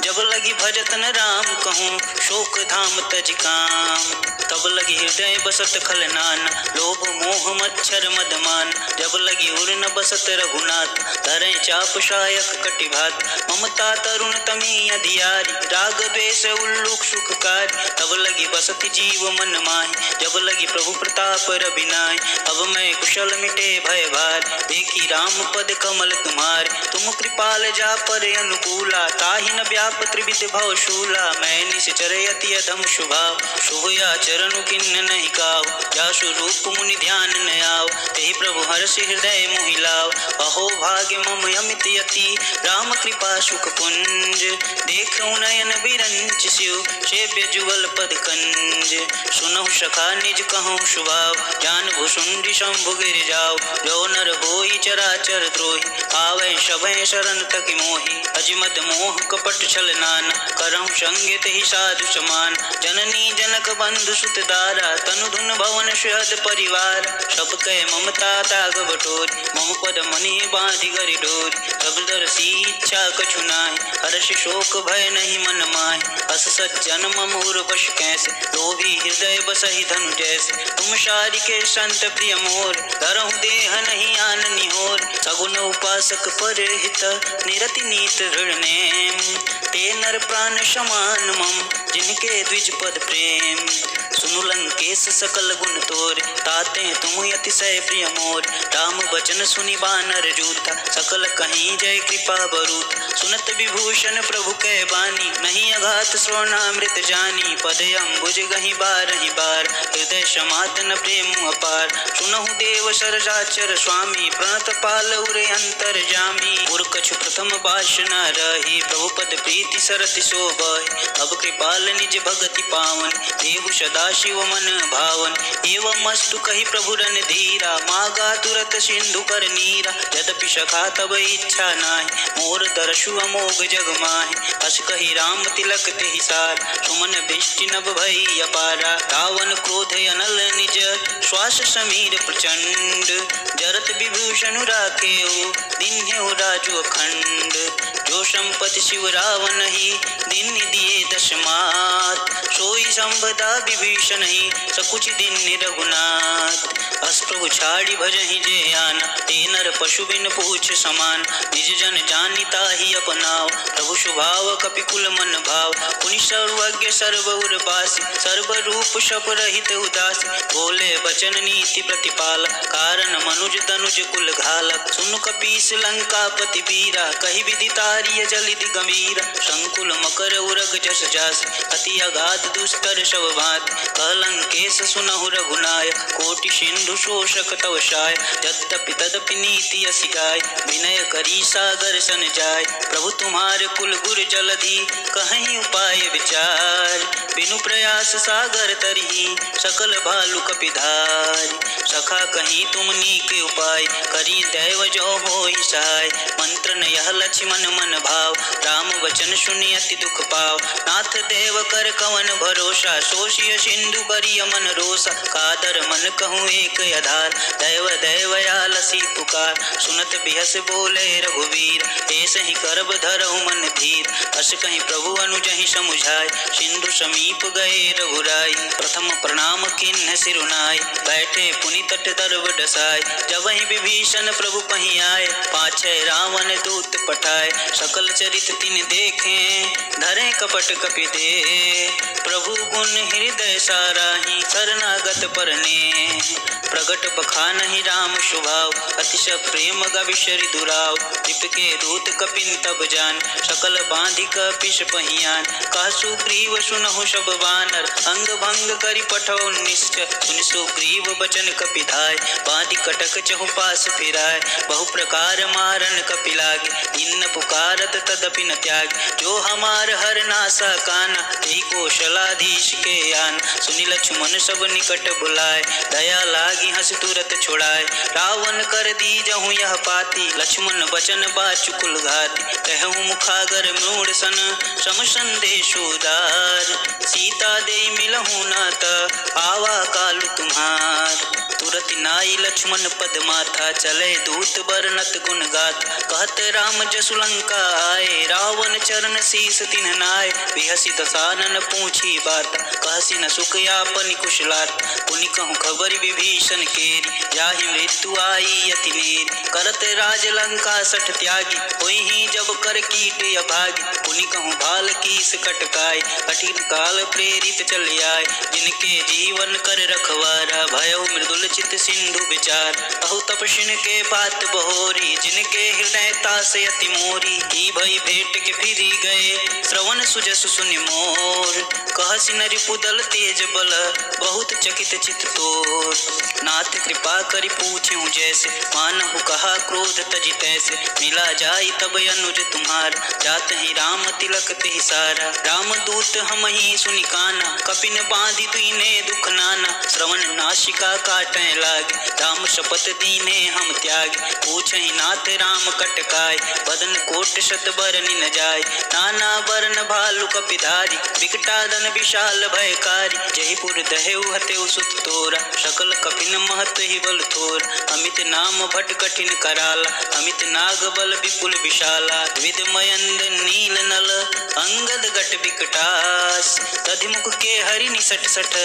B: जब लगी भजत न राम कहूँ, शोक धाम तज काम। तब लगी हृदय बसत खल नाना, लोभ मोह मच्छर मदमान। जब लगी उर न बसत रघुनाथ, धरे चाप शायक कटिभात। ममता तरुण तमी अधियारी, राग द्वेष उल्लुक सुखकारी। तब लगी बसत जीव मन माहि, जब लगी प्रभु प्रताप रविनाय। अब मैं कुशल मिटे भय भार, देखी राम पद कमल तुम्हार। तुम कृपाल जा पर अनुकूला, ताहि न व्याप त्रिविध भव शूला। मैं निश्चर यति अधम शुभाव, शुभ आचरण किन्न नहीं काव। जासु रूप मुनि ध्यान न आव, तेहि प्रभु हर्ष हृदय मोहि लाव। अहो भाग्य मम अमित यति, राम कृपा सुख पुंज। देखूं नयन बिरंच शिव, सेव्य जुगल पद कंज। सुनहु सखा निज कहूँ शुभाव, जान भुसुंडी शंभु गिर जाओ। जो नर होई चराचर द्रोही, आवे सभय शरण तकि मोहि। अजमद मोह कपट छल नाना, करहु संगे तेहि साधु समान। जननी जनक बंधु सुत दारा, तनु धुन भवन सुहद परिवार। सब कह ममता ताग बटोरी, मम पद मनि बांधि गरि डोरी। सब दरसी इच्छा कछु नाहि, हर्ष शोक भय नहीं मन माहि। अस सज्जन मम उर बश कैसे, लोभी हृदय बसहि धनु जैसे। तुम शारि के संत प्रिय मोर, धरहु देह नहीं आन निहोर। सगुन उपासक पर हित, निरति नीत ऋण नेम। ते नर प्राण समान मम, जिनके द्विज पद प्रेम। सुनु लंकेश सकल गुण तोर, ताते तुम अतिशय प्रिय मोर। राम बचन सुनि बानर जूता, सकल कहीं जय कृपा बरूत। सुनत विभूषण प्रभु कै बानी, नहीं अघात श्रवणामृत जानी पद अम्बुज गहि बारहि बार हृदय समातन प्रेम अपार सुनहु देव सरजाचर स्वामी प्रणत पाल उरे अंतर जामी उर कछु प्रथम पाश न रही प्रभु पद प्रीति सरति शोभहि अब कृपाल निज भगति पावन देव सदा शिव मन भावन एवं मस्तु कही प्रभु रन धीरा मागा तुरत सिंधु कर नीरा यद्यपि सखा तब इच्छा नाहि मोर दर्शु अमोघ जग माहि हस कही राम तिलक तेहि सार सुमन दृष्टि नभ भई अपारा रावण क्रोध अनल निज श्वास समीर प्रचंड जरत विभूषण राखे दीन्हे राजु अखंड जो संपति शिव रावण ही दिन दिए दशमात सोई संपदा विभीषण ही सकुच दिन रघुनाथ अस प्रभु छाड़ी भजहि जे आना ते नर पशु बिन पूछ समान निज जन जानिता ही अपनाव प्रभु स्वभाव कपिकुल मन भाव पुनि सर्वज्ञ सर्वउर बासी सर्व रूप शप रहित उदासी बोले बचन नीति प्रतिपाल कारण मनुज तनुज कुल घालक सुनु कपीस लंकापति वीरा कहि विदितारिय जलिदि गंभीरा संकुल मकर उरग जस जास अति अगाध दुस्तर शव भात कलंकेश सुनहु रघुनायक कोटि सिंधु शोषक तव शाय यद्यपि तदपि नीति असि गाय विनय करी सागर सन जाय प्रभु तुम्हारे कुल गुर जलधि कहीं उपाय विचार बिनु प्रयास सागर तरही सकल भालु कपिधार सखा कहीं तुम नीक उपाय करी दैव जो होई सहाय मंत्र न यह लक्ष्मण मन भाव राम वचन सुनि अति दुख पाव नाथ देव कर कवन भरोसा शोषिय सिंधु करिय मन रोसा कादर मन कहूँ एक आधार दैव दैवयालसी पुकार सुनत बिहस बोले रघुवीर ऐसे ही करब धरहु मन धीर अस कहीं प्रभु अनुजहि समुझाय सिंधु समीप गए रघुराई प्रथम प्रणाम किन्ह सिरुनाय बैठे पुनि तट दर्व डसाय जब ही विभीषण प्रभु पही आए पाछे रावण दूत पठाए सकल चरित तिन देखे धरे कपट कपि दे प्रभु गुण हृदय साराही शरणागत परने प्रगट बखानहि राम स्वभाव अतिश प्रेम गविशरि दुराव दीपके दूत कपिन तब जान सकल बांधि कपिश पहियान कह सुग्रीव सुनहु सब बानर अंग भंग करि पठौ निश्चय सुनि सुग्रीव बचन कपिधाय बांधि कटक चहु पास फिराय बहु प्रकार मारन कपि लागे इन पुकारत तदपि न त्याग जो हमार हर नासा काना यही कौशलाधीश के आन सुनि लक्ष्मण सब निकट बुलाए दया लागी हंस तुरत छोड़ाए रावण कर दी जहूँ यह पाती लक्ष्मण बचन बाचुकुल घाती कहूँ मुखागर मूढ़ सन सम संदेश उदार सीता दे मिलहूँ नात आवा कालु तुम्हार तुरत नाई लक्ष्मण पद माथा चले दूत बरनत गुण गात कहत राम जसु लंका आए रावण चरण शीस तिन्ह नाय बिहसी दसानन पूछी बात कहसी न सुख यापन कुशलात पुनि कहूँ खबर विभीषण केरी जाहि मृत्यु आई अति नेरी करत राज लंका सठ त्यागी होई ही जब कर कीट अभागी पुनि कहूँ भाल कीस कटकाय कठिन काल प्रेरित चल आए जिनके जीवन कर रखवारा भयउ मृदुल चित सिंधु विचार अहु तपस्विन के बात बहोरी जिनके हृदय तास अति मोरी ही भई भेंट के फिरी गए श्रवण सुजस सुनि मोर कहसी नरि पुदल तेज बल बहुत चकित चित तोर नाथ कृपा करि पूछूं जैसे मानहु कहा क्रोध तजि तैसे मिला जाई तब अनुज तुम्हार जात ही राम तिलक तेहि सारा राम दूत हम ही सुनि काना कपिन बांधि दीने दुख नाना श्रवण नासिका काटे लागे राम शपथ दीने हम त्याग पूछहि नाथ राम कटकाय बदन कोट शत बरनि न जाय नाना बरन भालु कपिधारी विकटादन विशाल भयकारी जयपुर दहेउ हतेउ सुत तोरा सकल कपिन महत ही बल थोर अमित नाम भट कठिन कराला अमित नाग बल विपुल विशाला विद मयंद नील नल अंगद गट विकटास तधिमुख के हरि निसट सठ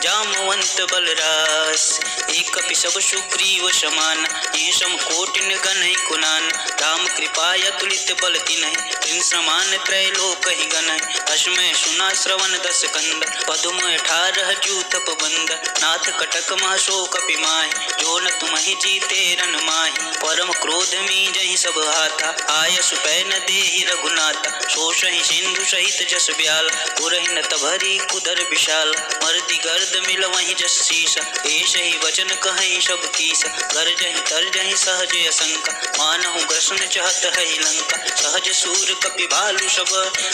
B: जामवंत बलरास एक कपि सब सुख सुग्रीव समान, ये सम कोटिन गनहि कुनान, राम कृपाय तुलित बल तिनहि, तिन समान त्रैलोक ही गनहि, अश्मय सुना श्रवण दस कंद, पदुम 18 जूथ पबंद, नाथ कटक महसो कपि माहि, जो न तुम्हि जीते रन माहि, परम क्रोध में जहि सब हाथा, आय सुपै न देहि रघुनाथा, शोषहि सिंधु सहित जस ब्याल, पुरहि न तभरी कुदर विशाल, मरति गर्द मिल वहीं जस शीसा, ऐस ही वचन कहीं सब कीसा, गर्जहि तरजहि सहज असंका, मानहु ग्रसन चहत है लंका, सहज सूर कपि भालु सब,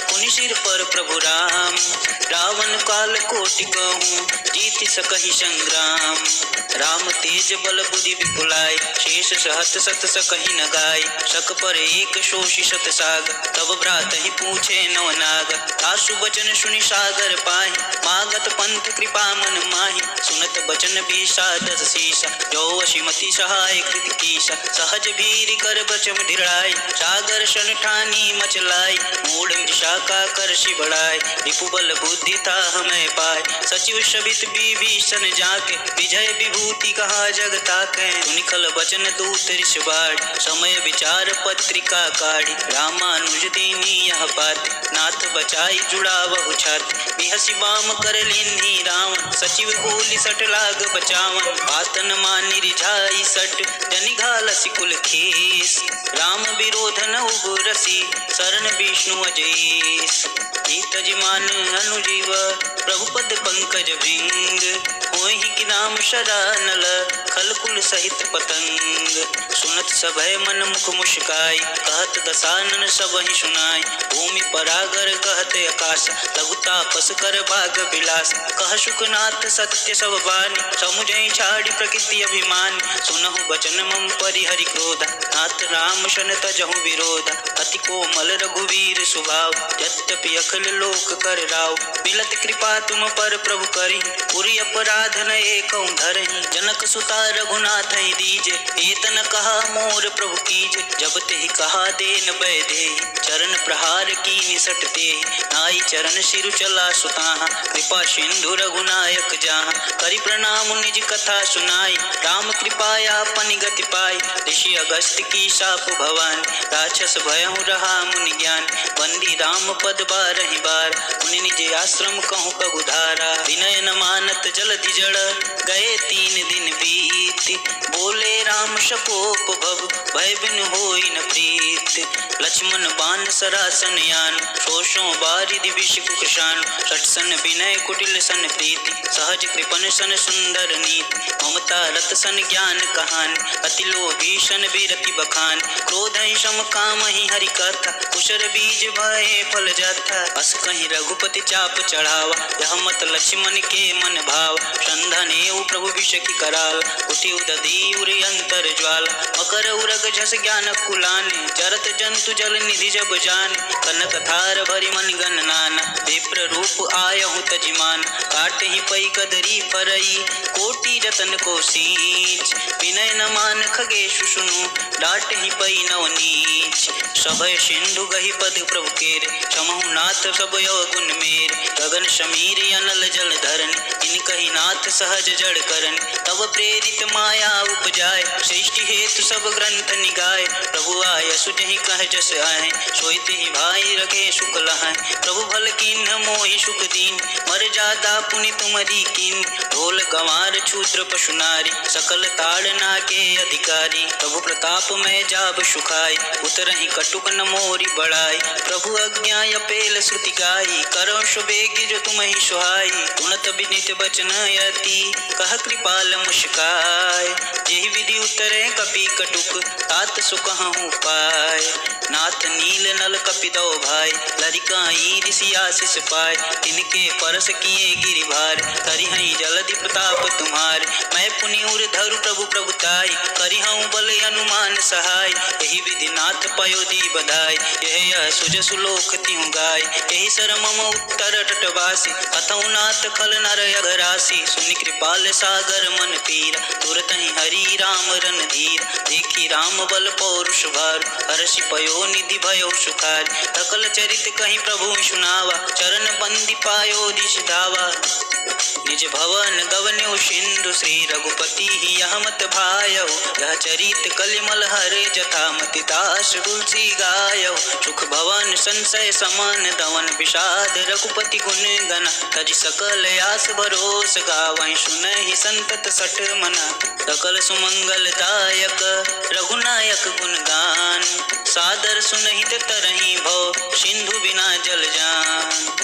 B: पुनि सिर पर प्रभु राम, रावण काल कोटि कहूँ, जीति सकहि संग्राम, राम तेज बल बुद्धि विपुलाय, शेष सहत सत सकहि न गाय, सक पर एक शोषि सत साग, तब भ्रात ही पूछे नवनाग, आशु वचन सुनि सागर पाहि, मागत पंथ कृपा मन माहि, सुनत बचन बीसा दस शीसा, जो असिमति सहाय कृत कीसा, सहज भीर कर बचम ढिराय, सागर सन ठानी मचलाय, मूढ़ मृषा का करषि बढ़ाय, रिपु बल बुद्धि था हमें पाय, सचिव शबित विभीषण जाके, विजय विभूति कहा जग ताके, सुनिखल बचन दूत ऋष बाढ़, समय विचार पत्रिका काढ़ी, रामानुज दीनी यह बात, नाथ बचाई जुड़ा बहु छात, बिहसी बाम कर लेन्ही रावण, सचिव बोली सट लाग बचावन, बात न मानि रिझाई सट, जनि घालसी कुल खेस, राम विरोध न उबरसी, शरण विष्णु अजेस, तजिमान अनुजीव, प्रभु पद पंकज भृंग, होहि कि नाम शरणल, खलकुल सहित पतंग, सुनत सभय मन मुख मुस्काई, कहत दसानन सबहि सुनाई, भूमि परागर कहत आकाश, लघु तापस कर भाग विलास, कह शुकनाथ सत्य सब बानी, समुझई छाड़ी प्रकृति अभिमान, सुनहु बचन मम परिहरि क्रोधा, नाथ राम शन तजहु विरोधा, अति कोमल रघुवीर स्वभाव, यद्यपि अखिल लोक कर राव, मिलत कृपा तुम पर प्रभु करी, पुरि अपराध न एकौ धरहि, जनक सुता रघुनाथ ही दीजे, एतन कहा मोर प्रभु कीजे, जब तेहि कहा देन बैधे, चरण प्रहार की निसट ते, नाई चरण सिरु चला सुताहा, कृपा सिंधु रघुनायक जहाँ, करि प्रणाम निज कथा सुनाई, राम कृपाया पनि गति पाई, ऋषि अगस्त की शाप भवान, राक्षस भयहु रहा मुनि ज्ञान, बंदी राम पद बारहि बार, मुनि निज आश्रम कहूँ पगुधारा, विनय न मानत जलधि जड़, गए 3 दिन बीत, बोले राम शकोप भव, भय बिन होई न प्रीत, लक्ष्मण बाण सरासन यान, शोषों बारिधि विष कुशान, सटसन विनय कुटिल सन प्रीति, सहज कृपन सन सुंदर नीति, ममता रत सन ज्ञान कहान, अति लोभी सन बीरति बखान, क्रोध ही सम काम ही हरि कथा, कुशर बीज भय फल जाता, अस कहीं रघुपति चाप चढ़ावा, यह मत लक्ष्मण के मन भाव, संधन एवं प्रभु विष की कराल, उठि उदधि उरि अंतर ज्वाल, मकर उरग झस ज्ञान कुलाने, जरत जंतु जल निधि जब जाने, कनक थार भरि मन गण नाना, विप्र रूप आयहु तजिमान, काटे ही पई कदरी फरई, कोटि रतन को सींच, विनय न मान खगेशु सुनु, डाट ही पई नव नीच, सभय सिंधु गहि पद प्रभु केरे, समहु नाथ सब गुण मेर, गगन समीर अनल जल धरन, इन कही नाथ सहज जड़ करन, तब प्रेरित माया उपजाय, सृष्टि हेतु सब ग्रंथ निगाय, प्रभु आय सुजहि कह जस आए, सोईते ही भाई रखे सुख लहाय, प्रभु भल कीन्ह मोहि सुख दीन, मर जाता पुनि तुमरी कीन, ढोल गंवार क्षुद्र पशु नारी, सकल ताड़ना के अधिकारी, प्रभु प्रताप में जाब सुखाई, उतरहि कटुक न मोरी बढ़ाई, प्रभु आज्ञा अपेल श्रुति गाई, करो सुबेग जो तुम ही सुहाई, तुनत विनित बचन यति, कह कृपाल मुस्काय, जेहि विधि उतरे कपि कटुक, तात सुकहु पाय, नाथ नील नल कपिदो भाई, लरिकाई ऋषि आशीष पाय, तिनके परस किए गिरि भार, करिहई जलधि प्रताप तुम्हार, मैं पुनि उर धरु प्रभु प्रभुताई, करिहऊँ बल अनुमान सहाय, यही विधि नाथ पयोधि बधाई, यह सुज सुलोक तिहु गाय, यही सर मम उत्तर तटवासी, कथऊ नाथ खल नर अघरासी, सुनि कृपाल सागर मन पीरा, तुरत ही हरि राम रन धीर, देखी राम बल पौरुष भार हर्षि पयो निधि भयो सुखार सकल चरित कहीं प्रभु सुनावा चरण बंदी पायो दिश धावा निज भवन गवन्यो सिंधु श्री रघुपति ही यह मत भायौ यह चरित कलिमल हरे जथा मति दास तुलसी गायौ सुख भवन संशय समान दवन विषाद रघुपति गुण गना तज सकल आस भरोस गावहि सुनहि संतत सठ मना सकल सुमंगल दायक रघुनायक गुणगान सादर सुनहित तरहि भव सिंधु बिना जल जान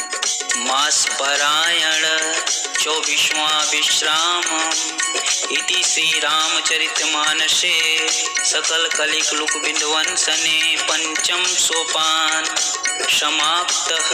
B: मास परायण 24वां विश्राम इति श्री रामचरित मानसे सकल कलिक लुक बिंदवंसने पंचम सोपान समाप्तः।